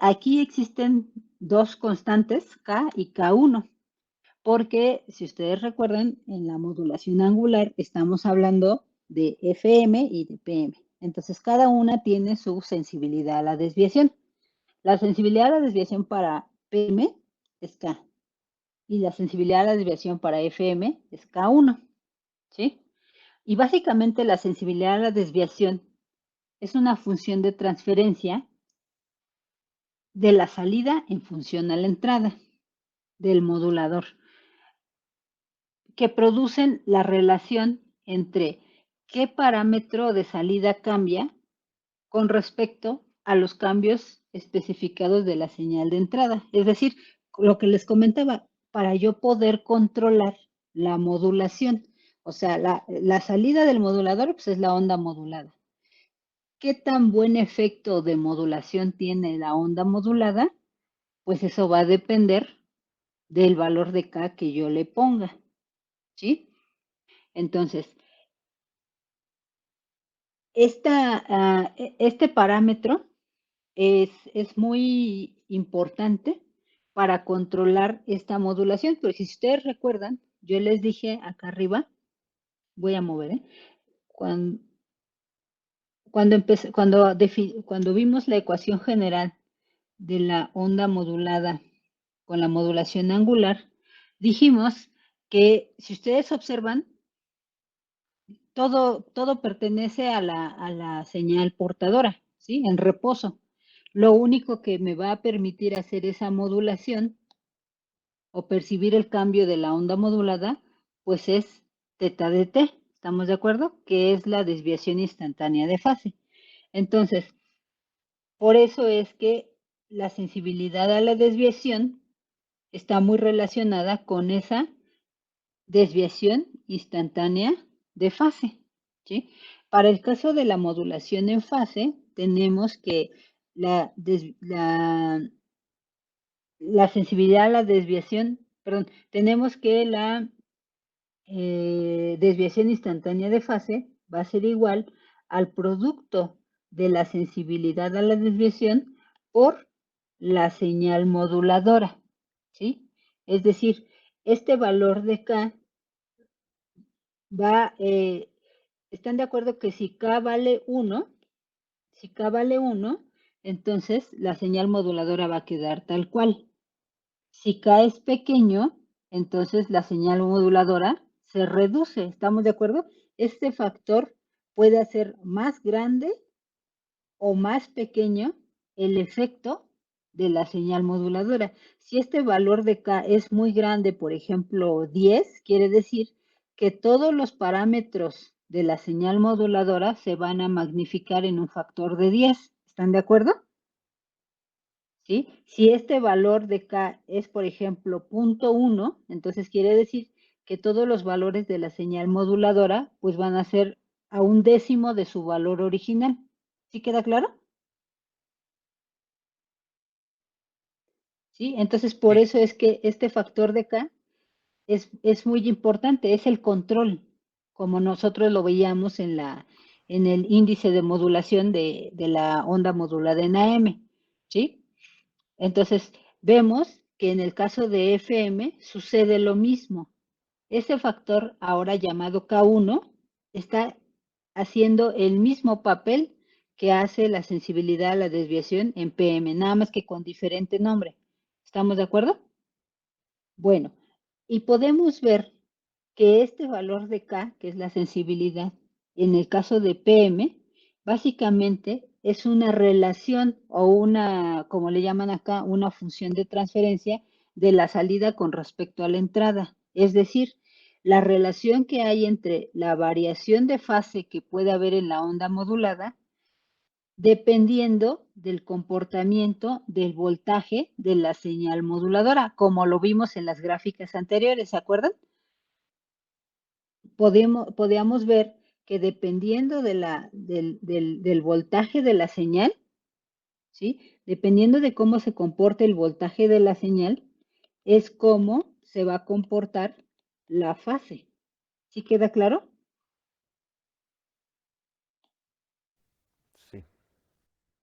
Aquí existen dos constantes, K y K1, porque si ustedes recuerdan, en la modulación angular estamos hablando de FM y de PM. Entonces, cada una tiene su sensibilidad a la desviación. La sensibilidad a la desviación para PM es K y la sensibilidad a la desviación para FM es K1, ¿sí? Y básicamente la sensibilidad a la desviación es una función de transferencia de la salida en función a la entrada del modulador, que producen la relación entre qué parámetro de salida cambia con respecto a los cambios especificados de la señal de entrada. Es decir, lo que les comentaba, para yo poder controlar la modulación. O sea, la salida del modulador pues, es la onda modulada. ¿Qué tan buen efecto de modulación tiene la onda modulada? Pues eso va a depender del valor de K que yo le ponga, ¿sí? Entonces, este parámetro es muy importante para controlar esta modulación, pero si ustedes recuerdan, yo les dije acá arriba, voy a mover, cuando vimos la ecuación general de la onda modulada con la modulación angular, dijimos que si ustedes observan, todo pertenece a la señal portadora, ¿sí? En reposo. Lo único que me va a permitir hacer esa modulación o percibir el cambio de la onda modulada, pues es teta de t, ¿estamos de acuerdo? Que es la desviación instantánea de fase. Entonces, por eso es que la sensibilidad a la desviación está muy relacionada con esa desviación instantánea de fase, ¿sí? Para el caso de la modulación en fase, tenemos que la sensibilidad a la desviación, perdón, tenemos que desviación instantánea de fase va a ser igual al producto de la sensibilidad a la desviación por la señal moduladora, ¿sí? Es decir, este valor de K va, ¿están de acuerdo que si K vale 1, si K vale 1, entonces la señal moduladora va a quedar tal cual. Si K es pequeño, entonces la señal moduladora se reduce, ¿estamos de acuerdo? Este factor puede hacer más grande o más pequeño el efecto de la señal moduladora. Si este valor de K es muy grande, por ejemplo 10, quiere decir que todos los parámetros de la señal moduladora se van a magnificar en un factor de 10. ¿Están de acuerdo? ¿Sí? Si este valor de K es, por ejemplo, 0.1, entonces quiere decir que todos los valores de la señal moduladora pues van a ser a 1/10 de su valor original. ¿Sí queda claro? ¿Sí? Entonces, por eso es que este factor de K es muy importante, es el control, como nosotros lo veíamos en el índice de modulación de la onda modulada en AM, ¿sí? Entonces, vemos que en el caso de FM sucede lo mismo. Ese factor, ahora llamado K1, está haciendo el mismo papel que hace la sensibilidad a la desviación en PM, nada más que con diferente nombre. ¿Estamos de acuerdo? Bueno, y podemos ver que este valor de K, que es la sensibilidad, en el caso de PM, básicamente es una relación o una, como le llaman acá, una función de transferencia de la salida con respecto a la entrada. Es decir, la relación que hay entre la variación de fase que puede haber en la onda modulada dependiendo del comportamiento del voltaje de la señal moduladora, como lo vimos en las gráficas anteriores, ¿se acuerdan? Podíamos ver que dependiendo del voltaje de la señal, ¿sí? Dependiendo de cómo se comporte el voltaje de la señal, es cómo se va a comportar la fase. ¿Sí queda claro? Sí.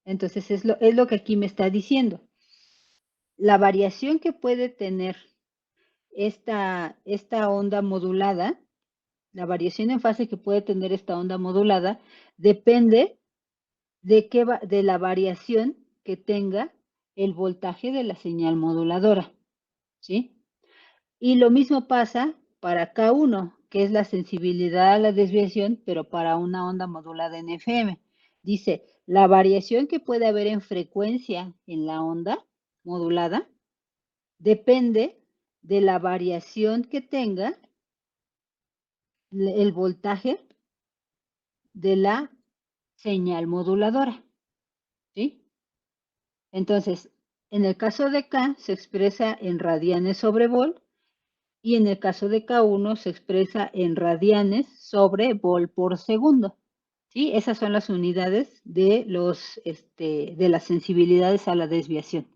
Entonces es lo que aquí me está diciendo. La variación que puede tener esta onda modulada, la variación en fase que puede tener esta onda modulada, depende de la variación que tenga el voltaje de la señal moduladora, ¿sí? Y lo mismo pasa para K1, que es la sensibilidad a la desviación, pero para una onda modulada en FM. Dice, la variación que puede haber en frecuencia en la onda modulada depende de la variación que tenga el voltaje de la señal moduladora, ¿sí? Entonces, en el caso de K se expresa en radianes sobre volt y en el caso de K1 se expresa en radianes sobre volt por segundo, ¿sí? Esas son las unidades de de las sensibilidades a la desviación,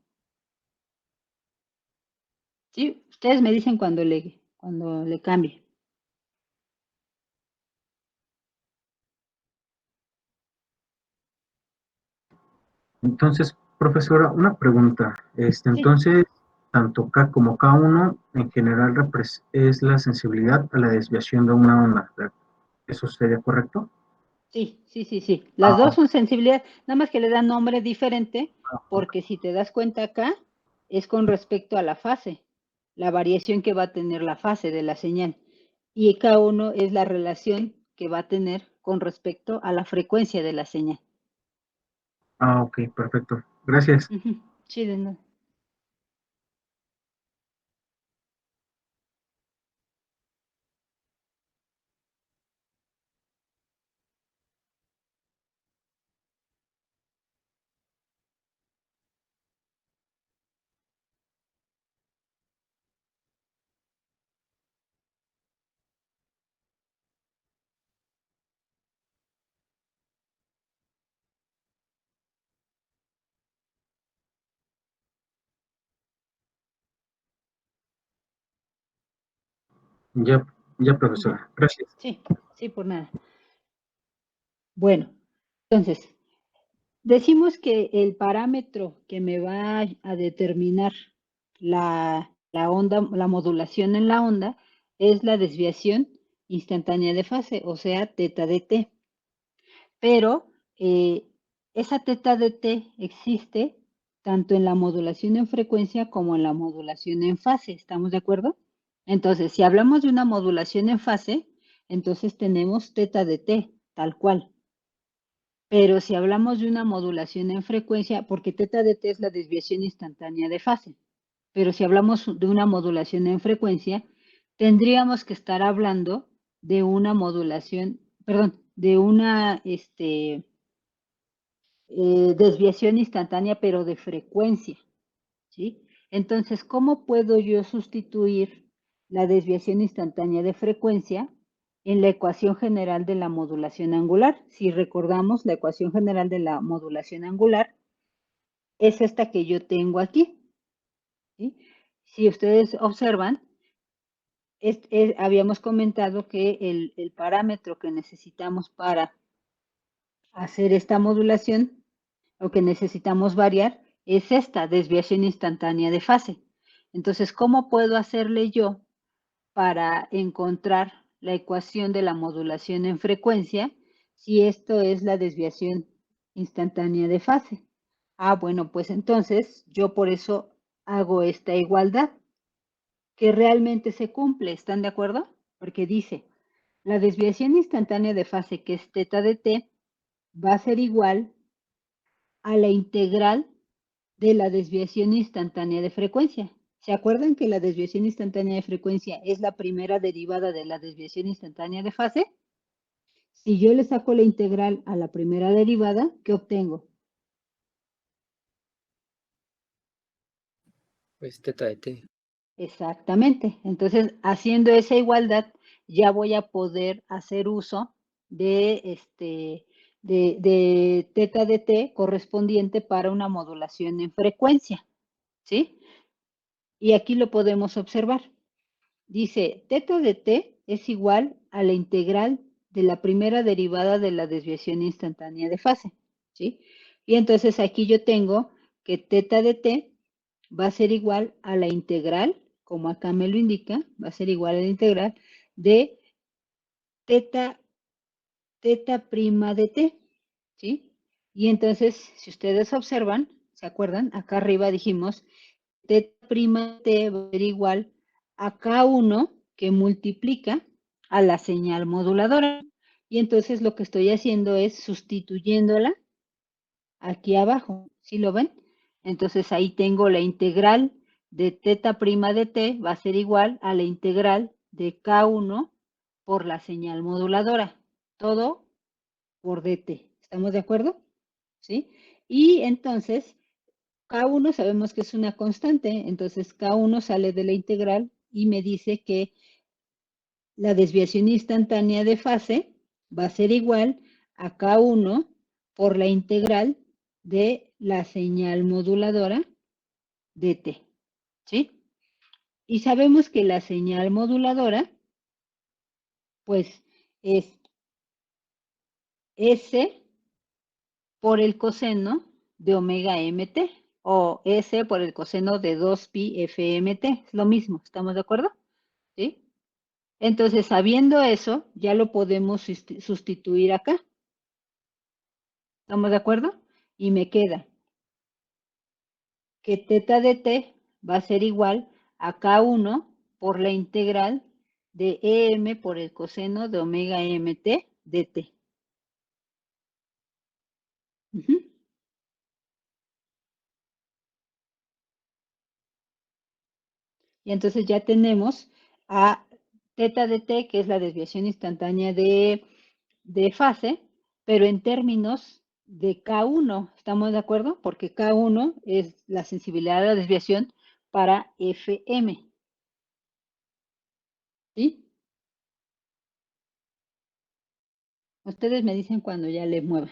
¿sí? Ustedes me dicen cuando le cambie. Entonces, profesora, una pregunta. Sí. Entonces, tanto K como K1 en general es la sensibilidad a la desviación de una onda, ¿verdad? ¿Eso sería correcto? Sí. Las dos Ah, son sensibilidad, nada más que le dan nombre diferente, porque si te das cuenta acá, es con respecto a la fase, la variación que va a tener la fase de la señal. Y K1 es la relación que va a tener con respecto a la frecuencia de la señal. ok, perfecto. Gracias. Sí, de nada. Ya, Ya, profesora, gracias. Sí, sí, por nada. Bueno, entonces, decimos que el parámetro que me va a determinar la onda, la modulación en la onda, es la desviación instantánea de fase, o sea, teta de t. Pero esa teta de t existe tanto en la modulación en frecuencia como en la modulación en fase, ¿estamos de acuerdo? Entonces, si hablamos de una modulación en fase, entonces tenemos teta de t, tal cual. Pero si hablamos de una modulación en frecuencia, porque teta de t es la desviación instantánea de fase, pero si hablamos de una modulación en frecuencia, tendríamos que estar hablando de una modulación, perdón, de una desviación instantánea, pero de frecuencia, ¿sí? Entonces, ¿cómo puedo yo sustituir la desviación instantánea de frecuencia en la ecuación general de la modulación angular? Si recordamos, la ecuación general de la modulación angular es esta que yo tengo aquí, ¿sí? Si ustedes observan, habíamos comentado que el parámetro que necesitamos para hacer esta modulación, lo que necesitamos variar, es esta desviación instantánea de fase. Entonces, ¿cómo puedo hacerle yo para encontrar la ecuación de la modulación en frecuencia si esto es la desviación instantánea de fase? Ah, bueno, pues entonces yo por eso hago esta igualdad que realmente se cumple, ¿están de acuerdo? Porque dice, la desviación instantánea de fase, que es teta de t, va a ser igual a la integral de la desviación instantánea de frecuencia. ¿Se acuerdan que la desviación instantánea de frecuencia es la primera derivada de la desviación instantánea de fase? Si yo le saco la integral a la primera derivada, ¿qué obtengo? Pues teta de t. Exactamente. Entonces, haciendo esa igualdad, ya voy a poder hacer uso de teta de t correspondiente para una modulación en frecuencia, ¿sí? Y aquí lo podemos observar. Dice, teta de t es igual a la integral de la primera derivada de la desviación instantánea de fase, ¿sí? Y entonces aquí yo tengo que teta de t va a ser igual a la integral, como acá me lo indica, va a ser igual a la integral de teta, teta prima de t, ¿sí? Y entonces, si ustedes observan, ¿se acuerdan? Acá arriba dijimos teta prima de t va a ser igual a K1 que multiplica a la señal moduladora. Y entonces lo que estoy haciendo es sustituyéndola aquí abajo, ¿sí lo ven? Entonces ahí tengo la integral de teta prima de t va a ser igual a la integral de K1 por la señal moduladora. Todo por dt. ¿Estamos de acuerdo? ¿Sí? Y entonces K1 sabemos que es una constante, entonces K1 sale de la integral y me dice que la desviación instantánea de fase va a ser igual a K1 por la integral de la señal moduladora de t, ¿sí? Y sabemos que la señal moduladora, pues, es S por el coseno de omega mt, o S por el coseno de 2pi fmt, es lo mismo, ¿estamos de acuerdo? ¿Sí? Entonces, sabiendo eso, ya lo podemos sustituir acá. ¿Estamos de acuerdo? Y me queda que teta de t va a ser igual a K1 por la integral de EM por el coseno de omega mt de t. Y entonces ya tenemos a teta de t, que es la desviación instantánea de fase, pero en términos de K1, ¿estamos de acuerdo? Porque K1 es la sensibilidad de la desviación para FM, ¿sí? Ustedes me dicen cuando ya le mueva.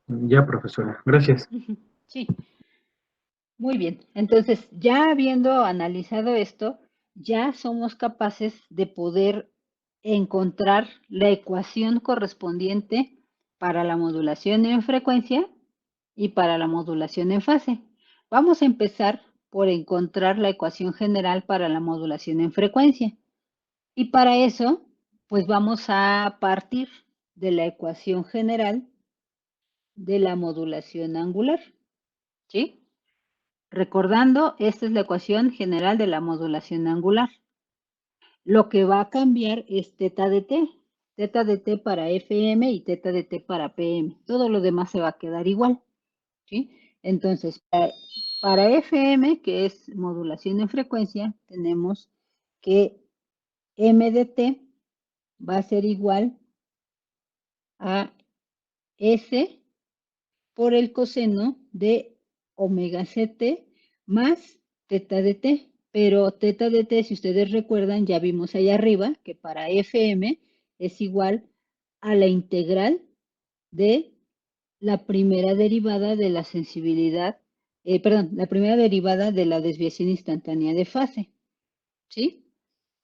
Ya, profesora. Gracias. Ujú, sí, muy bien. Entonces, ya habiendo analizado esto, ya somos capaces de poder encontrar la ecuación correspondiente para la modulación en frecuencia y para la modulación en fase. Vamos a empezar por encontrar la ecuación general para la modulación en frecuencia. Y para eso, pues vamos a partir de la ecuación general de la modulación angular, ¿sí? Recordando, esta es la ecuación general de la modulación angular. Lo que va a cambiar es teta de t para FM y teta de t para PM. Todo lo demás se va a quedar igual, ¿sí? Entonces, para FM, que es modulación en frecuencia, tenemos que m de t va a ser igual a S por el coseno de omega ct más teta de t. Pero teta de t, si ustedes recuerdan, ya vimos allá arriba que para FM es igual a la integral de la primera derivada de la sensibilidad, perdón, la primera derivada de la desviación instantánea de fase, ¿sí?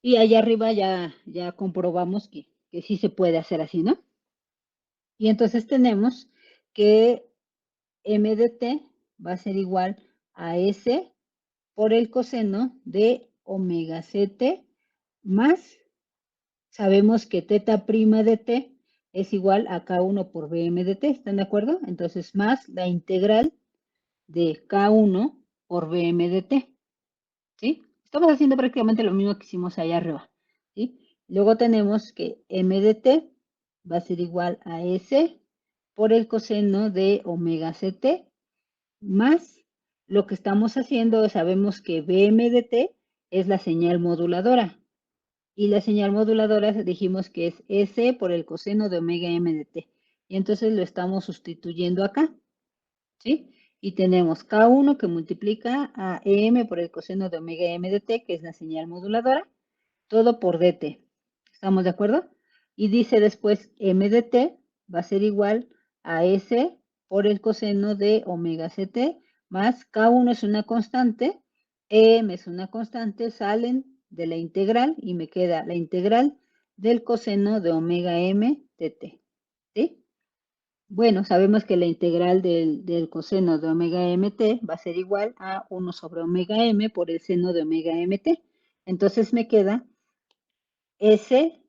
Y allá arriba ya comprobamos que sí se puede hacer así, ¿no? Y entonces tenemos que m de t va a ser igual a S por el coseno de omega ct más, sabemos que teta prima de t es igual a K1 por Bm de t, ¿están de acuerdo? Entonces, más la integral de K1 por Bm de t, ¿sí? Estamos haciendo prácticamente lo mismo que hicimos allá arriba, ¿sí? Luego tenemos que m de t va a ser igual a S por el coseno de omega ct más lo que estamos haciendo, sabemos que Bm de t es la señal moduladora. Y la señal moduladora dijimos que es S por el coseno de omega m de t. Y entonces lo estamos sustituyendo acá, ¿sí? Y tenemos K1 que multiplica a M por el coseno de omega m de t, que es la señal moduladora, todo por dt. ¿Estamos de acuerdo? Y dice después m de t va a ser igual a S por el coseno de omega ct más K1 es una constante, M es una constante, salen de la integral y me queda la integral del coseno de omega m de t. ¿Sí? Bueno, sabemos que la integral del coseno de omega mt va a ser igual a 1 sobre omega m por el seno de omega mt. Entonces me queda S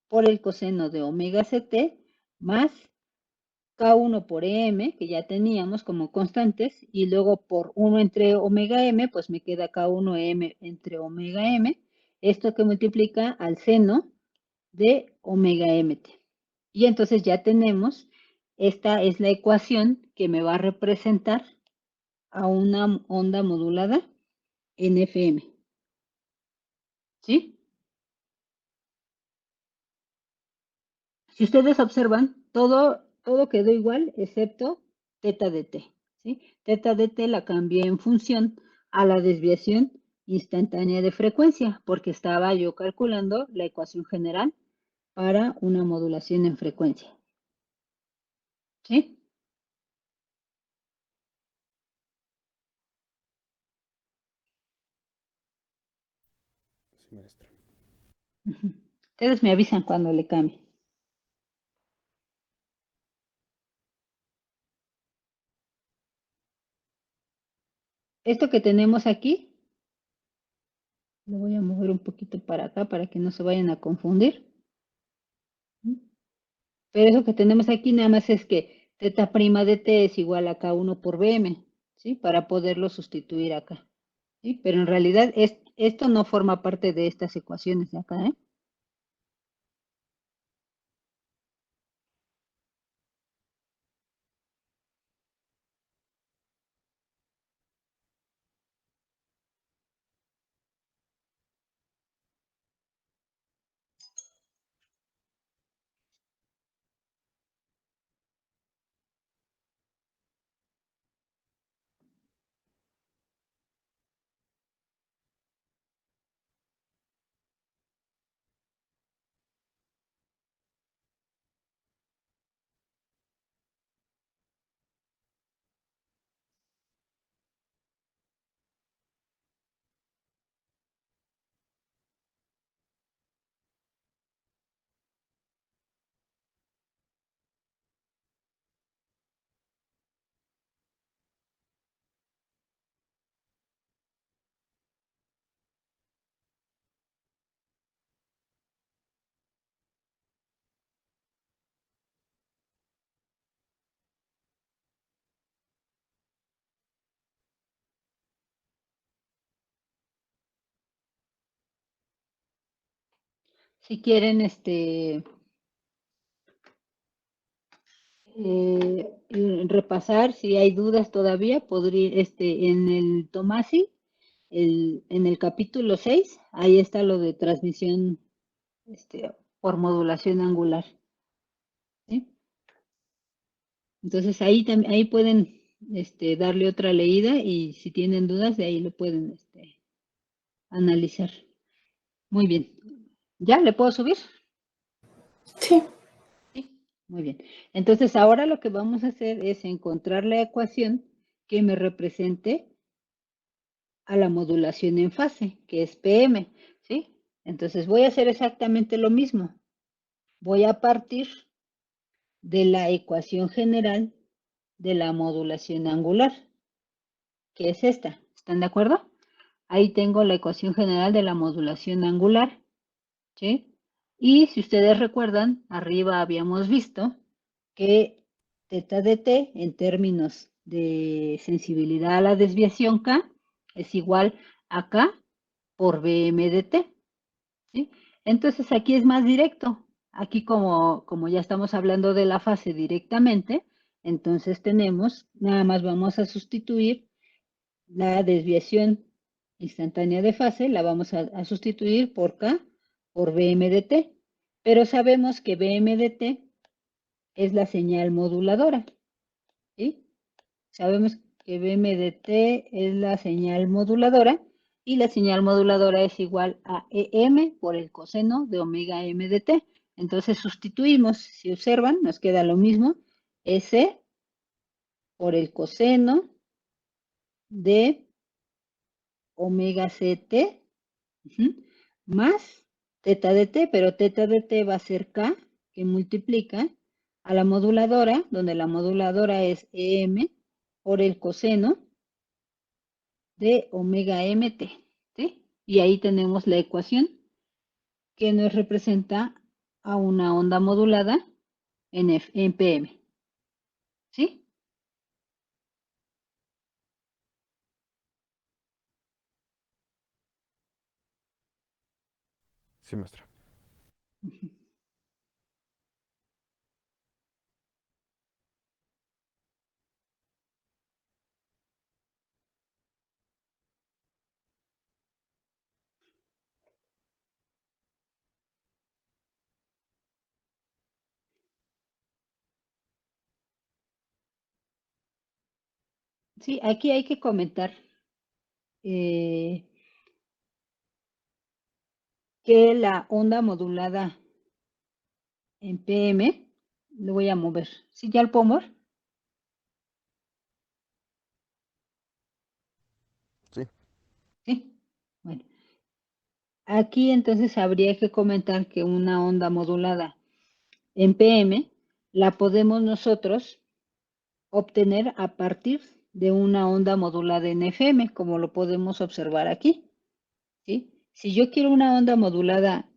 por el coseno de omega ct más K1 por M, que ya teníamos como constantes, y luego por 1 entre omega M, pues me queda K1M entre omega M, esto que multiplica al seno de omega mt. Y entonces ya tenemos, esta es la ecuación que me va a representar a una onda modulada en FM. ¿Sí? Si ustedes observan, todo quedó igual excepto teta de t. ¿Sí? Teta de t la cambié en función a la desviación instantánea de frecuencia, porque estaba yo calculando la ecuación general para una modulación en frecuencia. ¿Sí? Sí, maestra. Ustedes me avisan cuando le cambie. Esto que tenemos aquí, lo voy a mover un poquito para acá para que no se vayan a confundir. Pero eso que tenemos aquí nada más es que teta prima de t es igual a K1 por Bm, ¿sí? Para poderlo sustituir acá, ¿sí? Pero en realidad esto no forma parte de estas ecuaciones de acá, ¿eh? Si quieren, repasar, si hay dudas todavía, podría, en el Tomasi, en el capítulo 6, ahí está lo de transmisión, por modulación angular, ¿sí? Entonces ahí pueden, darle otra leída y si tienen dudas, de ahí lo pueden, analizar. Muy bien. ¿Ya le puedo subir? Sí. Sí, muy bien. Entonces ahora lo que vamos a hacer es encontrar la ecuación que me represente a la modulación en fase, que es PM, ¿sí? Entonces voy a hacer exactamente lo mismo. Voy a partir de la ecuación general de la modulación angular, que es esta. ¿Están de acuerdo? Ahí tengo la ecuación general de la modulación angular, ¿sí? Y si ustedes recuerdan, arriba habíamos visto que teta de t en términos de sensibilidad a la desviación K es igual a K por Bm de t, ¿sí? Entonces aquí es más directo. Aquí como ya estamos hablando de la fase directamente, entonces tenemos, nada más vamos a sustituir la desviación instantánea de fase, la vamos a sustituir por K por Bm de t, pero sabemos que Bm de t es la señal moduladora, ¿sí? Sabemos que Bm de t es la señal moduladora y la señal moduladora es igual a Em por el coseno de omega m de t. Entonces sustituimos, si observan, nos queda lo mismo, S por el coseno de omega ct, más teta de t, pero teta de t va a ser k, que multiplica a la moduladora, donde la moduladora es Em por el coseno de omega mt, ¿sí? Y ahí tenemos la ecuación que nos representa a una onda modulada en PM, ¿sí? Sí, maestra. Sí, aquí hay que comentar eh, que la onda modulada en PM, lo voy a mover. ¿Sí ya lo puedo mover? Sí. Sí. Bueno, aquí entonces habría que comentar que una onda modulada en PM la podemos nosotros obtener a partir de una onda modulada en FM, como lo podemos observar aquí, ¿sí? Si yo quiero una onda modulada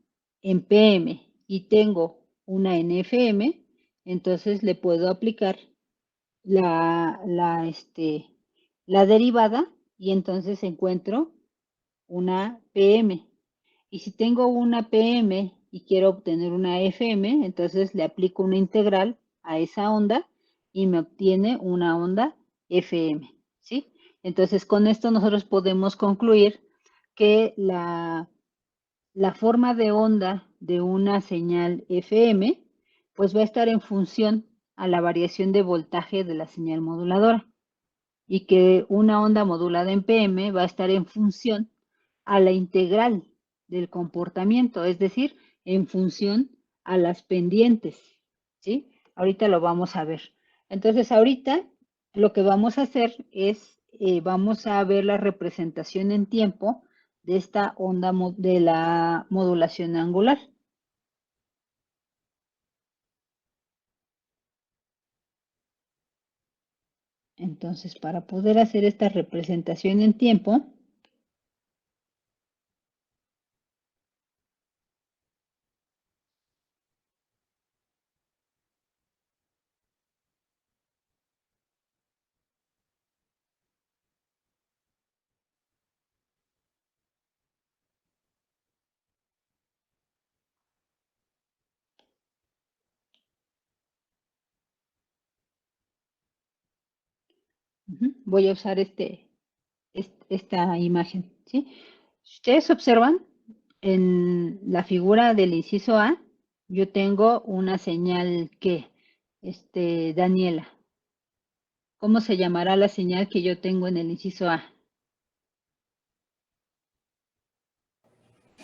en PM y tengo una en FM, entonces le puedo aplicar la derivada y entonces encuentro una PM. Y si tengo una PM y quiero obtener una FM, entonces le aplico una integral a esa onda y me obtiene una onda FM, ¿sí? Entonces con esto nosotros podemos concluir que la forma de onda de una señal FM pues va a estar en función a la variación de voltaje de la señal moduladora y que una onda modulada en PM va a estar en función a la integral del comportamiento, es decir, en función a las pendientes, ¿sí? Ahorita lo vamos a ver. Entonces, ahorita lo que vamos a hacer es, vamos a ver la representación en tiempo de esta onda de la modulación angular. Entonces, para poder hacer esta representación en tiempo, Voy a usar esta imagen, ¿sí? Si ustedes observan, en la figura del inciso A, yo tengo una señal que, Daniela. ¿Cómo se llamará la señal que yo tengo en el inciso A?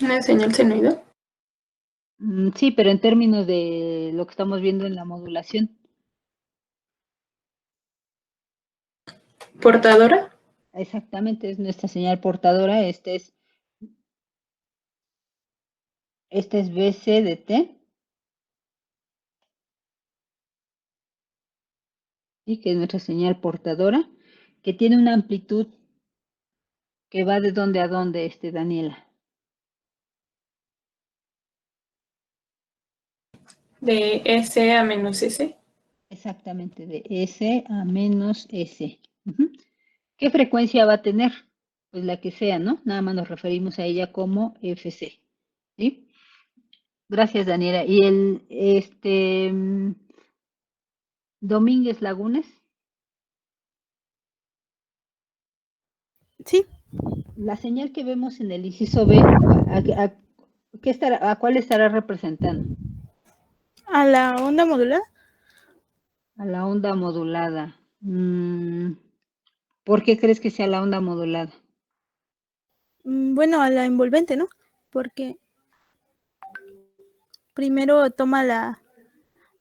Una señal sonido. Sí, pero en términos de lo que estamos viendo en la modulación. Portadora. Exactamente, es nuestra señal portadora. Este es BC de T. ¿Sí? Que es nuestra señal portadora, que tiene una amplitud que va de dónde a dónde, Daniela. De S a menos S. Exactamente, de S a menos S. ¿Qué frecuencia va a tener? Pues la que sea, ¿no? Nada más nos referimos a ella como FC. ¿Sí? Gracias, Daniela. ¿Y Domínguez Lagunes? Sí, La señal que vemos en el inciso B, ¿a cuál estará representando? a la onda modular. A la onda modulada. ¿Por qué crees que sea la onda modulada? Bueno, a la envolvente, ¿no? Porque primero toma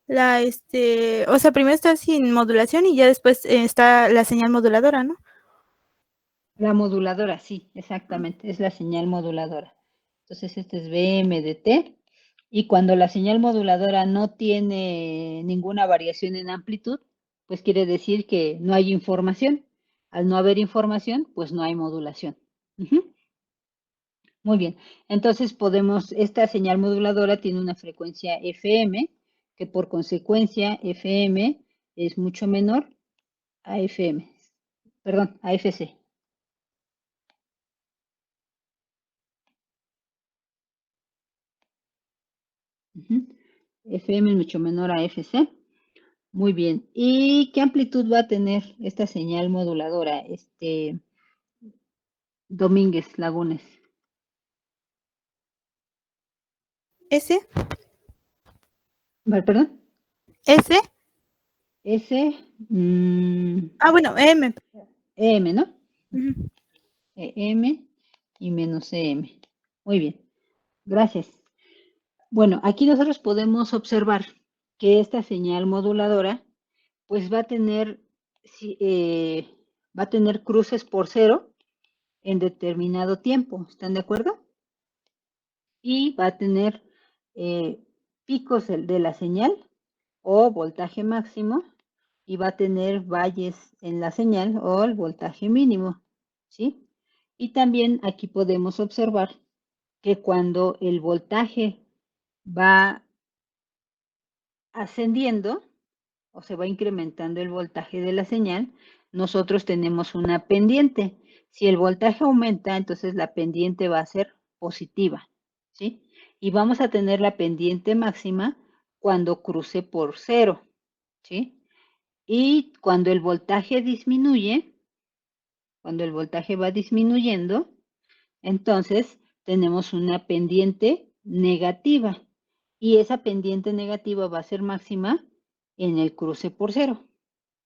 o sea, primero está sin modulación y ya después está la señal moduladora, ¿no? La moduladora, sí, exactamente, es la señal moduladora. Entonces, este es BM de T. Y cuando la señal moduladora no tiene ninguna variación en amplitud, pues quiere decir que no hay información. Al no haber información, pues no hay modulación. Muy bien, entonces esta señal moduladora tiene una frecuencia FM, que por consecuencia FM es mucho menor a FM, perdón, a FC. FM es mucho menor a FC. Muy bien. ¿Y qué amplitud va a tener esta señal moduladora, Domínguez Lagunes? S, ¿Perdón? S, S, bueno, M. EM, ¿no? Ujú. EM y menos EM. Muy bien. Gracias. Bueno, aquí nosotros podemos observar que esta señal moduladora, pues va a tener cruces por cero en determinado tiempo. ¿Están de acuerdo? Y va a tener picos de la señal o voltaje máximo y va a tener valles en la señal o el voltaje mínimo, ¿sí? Y también aquí podemos observar que cuando el voltaje va ascendiendo o se va incrementando el voltaje de la señal, nosotros tenemos una pendiente. Si el voltaje aumenta, entonces la pendiente va a ser positiva, ¿sí? Y vamos a tener la pendiente máxima cuando cruce por cero, ¿sí? Y cuando el voltaje disminuye, cuando el voltaje va disminuyendo, entonces tenemos una pendiente negativa. Y esa pendiente negativa va a ser máxima en el cruce por cero,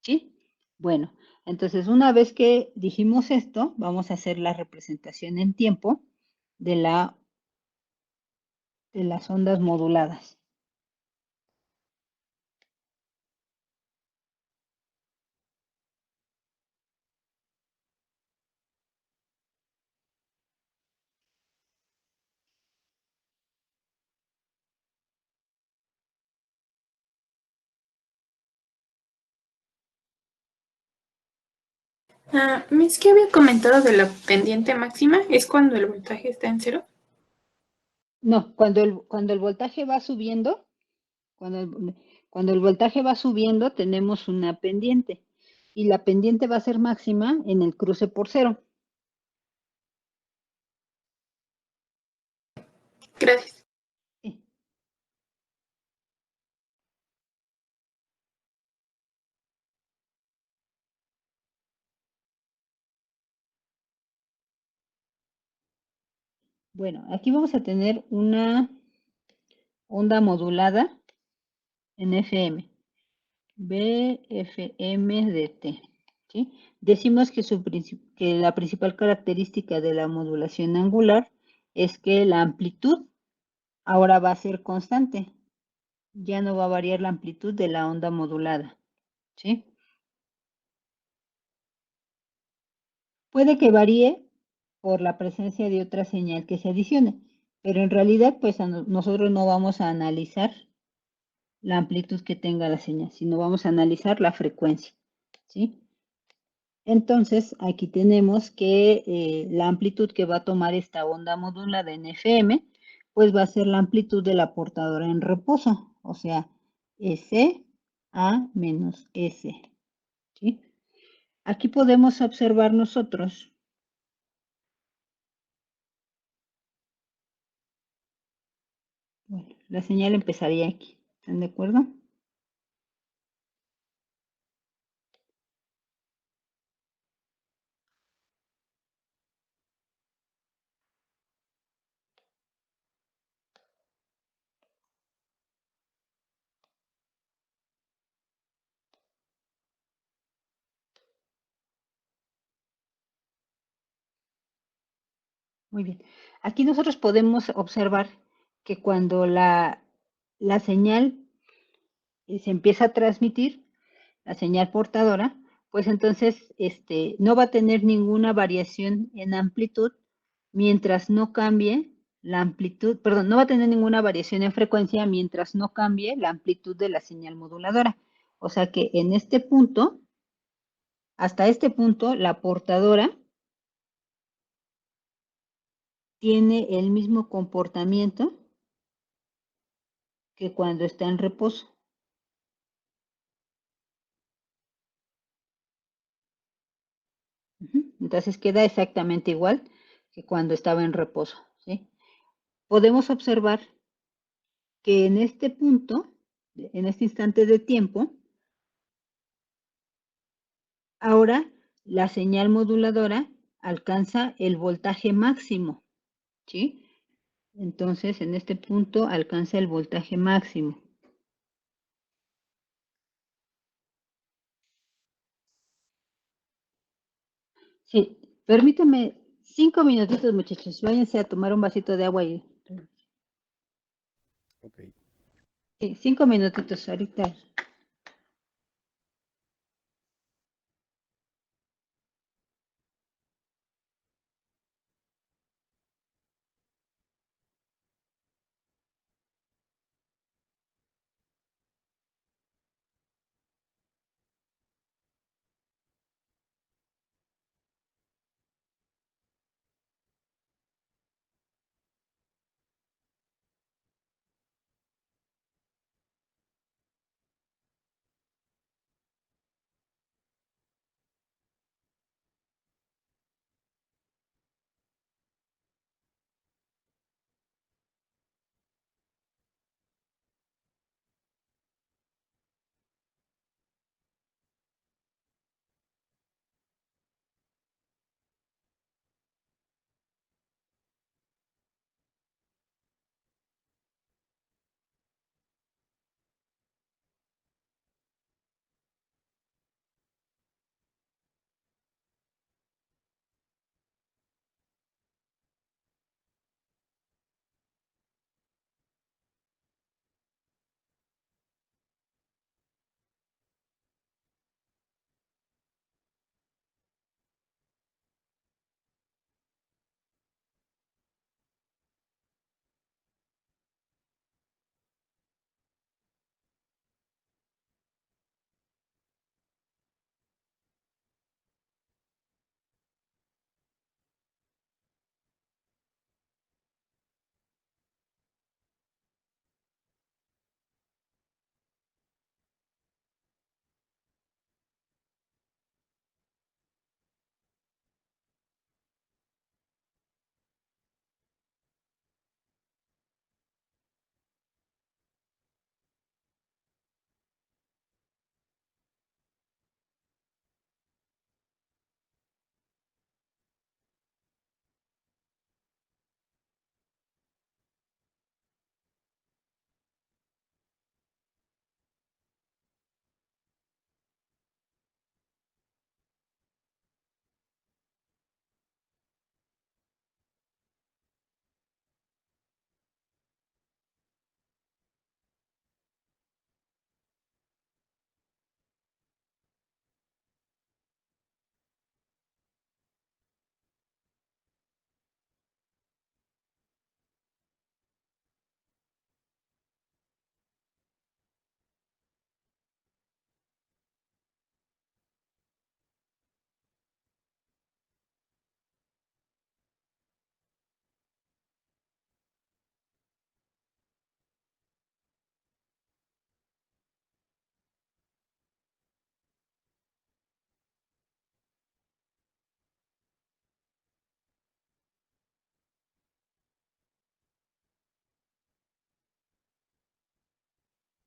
¿sí? Bueno, entonces una vez que dijimos esto, vamos a hacer la representación en tiempo de las ondas moduladas. Es que había comentado de la pendiente máxima, es cuando el voltaje está en cero. No, cuando el voltaje va subiendo, cuando el voltaje va subiendo, tenemos una pendiente. Y la pendiente va a ser máxima en el cruce por cero. Gracias. Sí. Bueno, aquí vamos a tener una onda modulada en FM, BFM de T. ¿Sí? Decimos que, que la principal característica de la modulación angular es que la amplitud ahora va a ser constante. Ya no va a variar la amplitud de la onda modulada. ¿Sí? Puede que varíe por la presencia de otra señal que se adicione, pero en realidad pues nosotros no vamos a analizar la amplitud que tenga la señal, sino vamos a analizar la frecuencia. ¿Sí? Entonces, aquí tenemos que la amplitud que va a tomar esta onda modulada en FM, pues va a ser la amplitud de la portadora en reposo, o sea, S A menos S. ¿Sí? Aquí podemos observar nosotros bueno, la señal empezaría aquí. ¿Están de acuerdo? Muy bien. Aquí nosotros podemos observar que cuando la señal se empieza a transmitir, la señal portadora, pues entonces no va a tener ninguna variación en amplitud mientras no cambie la amplitud, perdón, no va a tener ninguna variación en frecuencia mientras no cambie la amplitud de la señal moduladora. O sea que en este punto, hasta este punto, la portadora tiene el mismo comportamiento que cuando está en reposo. Entonces queda exactamente igual que cuando estaba en reposo. ¿Sí? Podemos observar que en este punto, en este instante de tiempo, ahora la señal moduladora alcanza el voltaje máximo. ¿Sí? Entonces, en este punto alcanza el voltaje máximo. Sí, permítame 5 minutitos, muchachos. Váyanse a tomar un vasito de agua y... Ok. Sí, 5 minutitos ahorita.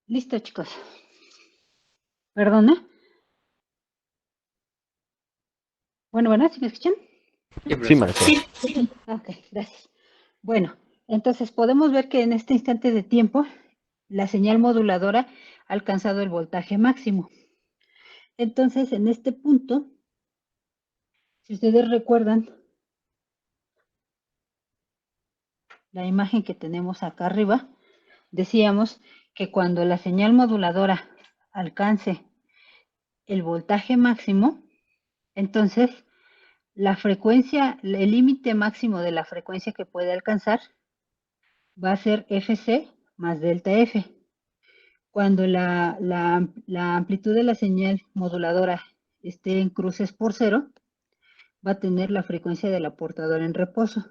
Listo, chicos. ¿Perdona? Bueno, ¿sí me escuchan? Sí, maestra. Sí, Ok, gracias. Bueno, entonces podemos ver que en este instante de tiempo la señal moduladora ha alcanzado el voltaje máximo. Entonces, en este punto, si ustedes recuerdan la imagen que tenemos acá arriba, decíamos que cuando la señal moduladora alcance el voltaje máximo, entonces la frecuencia, el límite máximo de la frecuencia que puede alcanzar va a ser Fc más delta F. Cuando la amplitud de la señal moduladora esté en cruces por cero, va a tener la frecuencia de la portadora en reposo.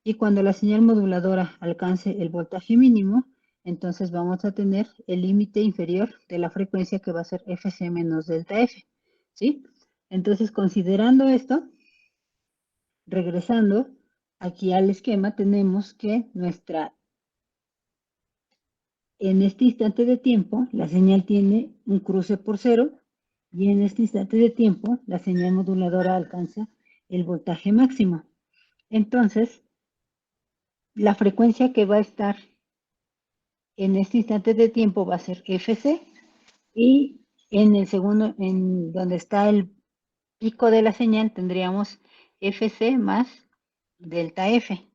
Y cuando la señal moduladora alcance el voltaje mínimo, entonces vamos a tener el límite inferior de la frecuencia que va a ser Fc menos delta F. ¿Sí? Entonces, considerando esto, regresando aquí al esquema, tenemos que en este instante de tiempo, la señal tiene un cruce por cero y en este instante de tiempo, la señal moduladora alcanza el voltaje máximo. Entonces, la frecuencia que va a estar en este instante de tiempo va a ser Fc y en el segundo, en donde está el pico de la señal, tendríamos Fc más delta F.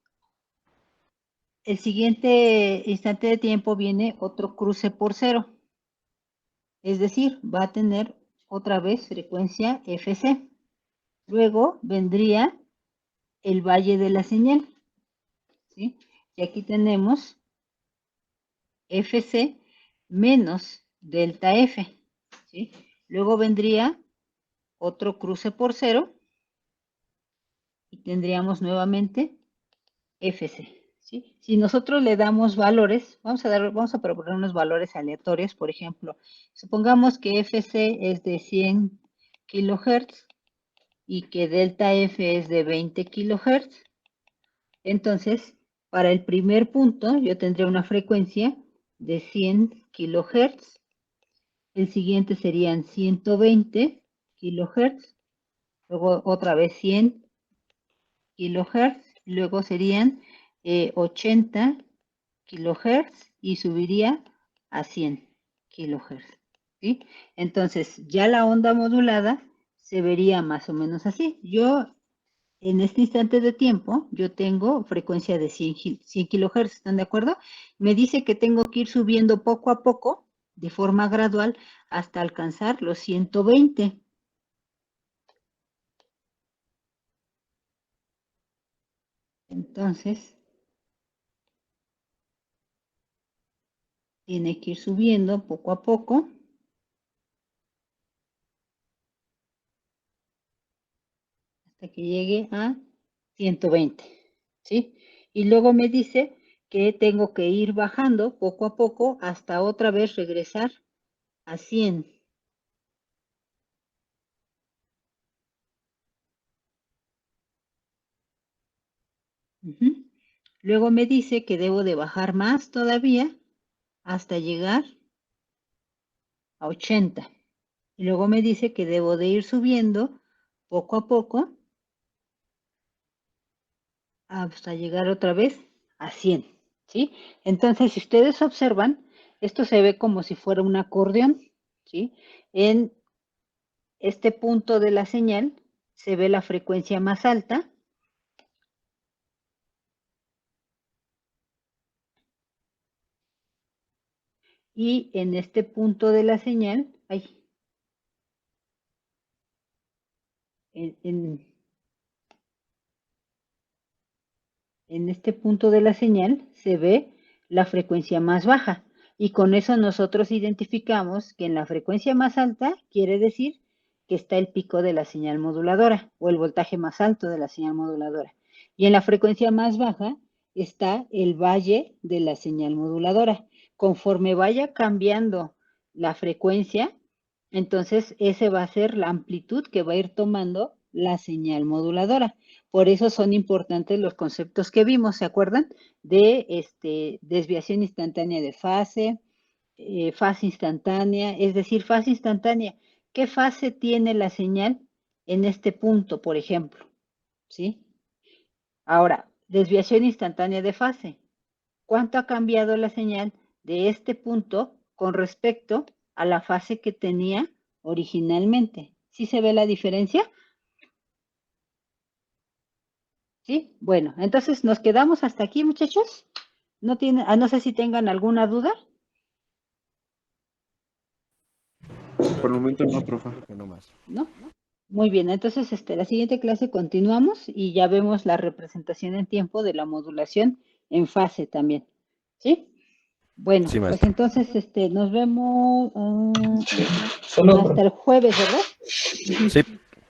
El siguiente instante de tiempo viene otro cruce por cero. Es decir, va a tener otra vez frecuencia Fc. Luego vendría el valle de la señal. ¿Sí? Y aquí tenemos Fc menos delta F. ¿Sí? Luego vendría otro cruce por cero y tendríamos nuevamente Fc. ¿Sí? Si nosotros le damos valores, vamos a proponer unos valores aleatorios, por ejemplo, supongamos que Fc es de 100 kilohertz y que delta F es de 20 kilohertz. Entonces, para el primer punto, yo tendría una frecuencia de 100 kilohertz. El siguiente serían 120 kilohertz. Luego otra vez 100 kilohertz. Luego serían 80 kilohertz y subiría a 100 kilohertz. ¿Sí? Entonces, ya la onda modulada se vería más o menos así. En este instante de tiempo, yo tengo frecuencia de 100 kilohertz, ¿están de acuerdo? Me dice que tengo que ir subiendo poco a poco, de forma gradual, hasta alcanzar los 120. Entonces, tiene que ir subiendo poco a poco. Hasta que llegue a 120, ¿sí? Y luego me dice que tengo que ir bajando poco a poco hasta otra vez regresar a 100. Luego me dice que debo de bajar más todavía hasta llegar a 80. Y luego me dice que debo de ir subiendo poco a poco hasta llegar otra vez a 100, ¿sí? Entonces, si ustedes observan, esto se ve como si fuera un acordeón, ¿sí? En este punto de la señal se ve la frecuencia más alta. Y en este punto de la señal, en este punto de la señal se ve la frecuencia más baja. Y con eso nosotros identificamos que en la frecuencia más alta quiere decir que está el pico de la señal moduladora o el voltaje más alto de la señal moduladora. Y en la frecuencia más baja está el valle de la señal moduladora. Conforme vaya cambiando la frecuencia, entonces ese va a ser la amplitud que va a ir tomando la señal moduladora. Por eso son importantes los conceptos que vimos, ¿se acuerdan? De desviación instantánea de fase, fase instantánea, es decir, fase instantánea. ¿Qué fase tiene la señal en este punto, por ejemplo? ¿Sí? Ahora, desviación instantánea de fase. ¿Cuánto ha cambiado la señal de este punto con respecto a la fase que tenía originalmente? ¿Sí se ve la diferencia? ¿Sí? Bueno, entonces nos quedamos hasta aquí, muchachos. No sé si tengan alguna duda. Por el momento no, profe. Creo que no más. ¿No? Muy bien, entonces la siguiente clase continuamos y ya vemos la representación en tiempo de la modulación en fase también. ¿Sí? Bueno, Sí, pues maestra. entonces nos vemos Solo, hasta el jueves, ¿verdad? Sí.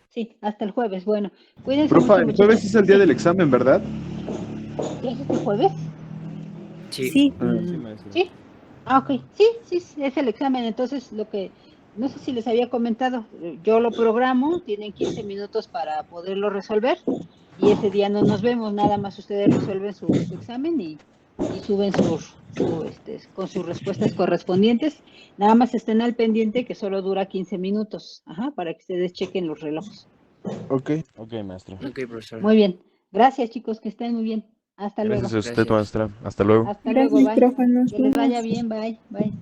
Sí, hasta el jueves. Bueno, cuídense Profa, mucho, el muchachos. jueves es el día del examen, ¿verdad? ¿Es este jueves? Sí. Sí, Mm, maestra. ¿Sí? Ah, ok. Sí, es el examen. Entonces, no sé si les había comentado, yo lo programo, tienen 15 minutos para poderlo resolver y ese día no nos vemos, nada más ustedes resuelven su examen y suben con sus respuestas correspondientes. Nada más estén al pendiente que solo dura 15 minutos, para que ustedes chequen los relojes. Ok. Ok, maestra. Ok, profesor. Muy bien. Gracias, chicos, que estén muy bien. Hasta luego. Gracias a usted, Gracias. maestra. Hasta luego. Hasta luego, Gracias, bye. profe. Nos Que les vaya vemos. bien, bye, bye.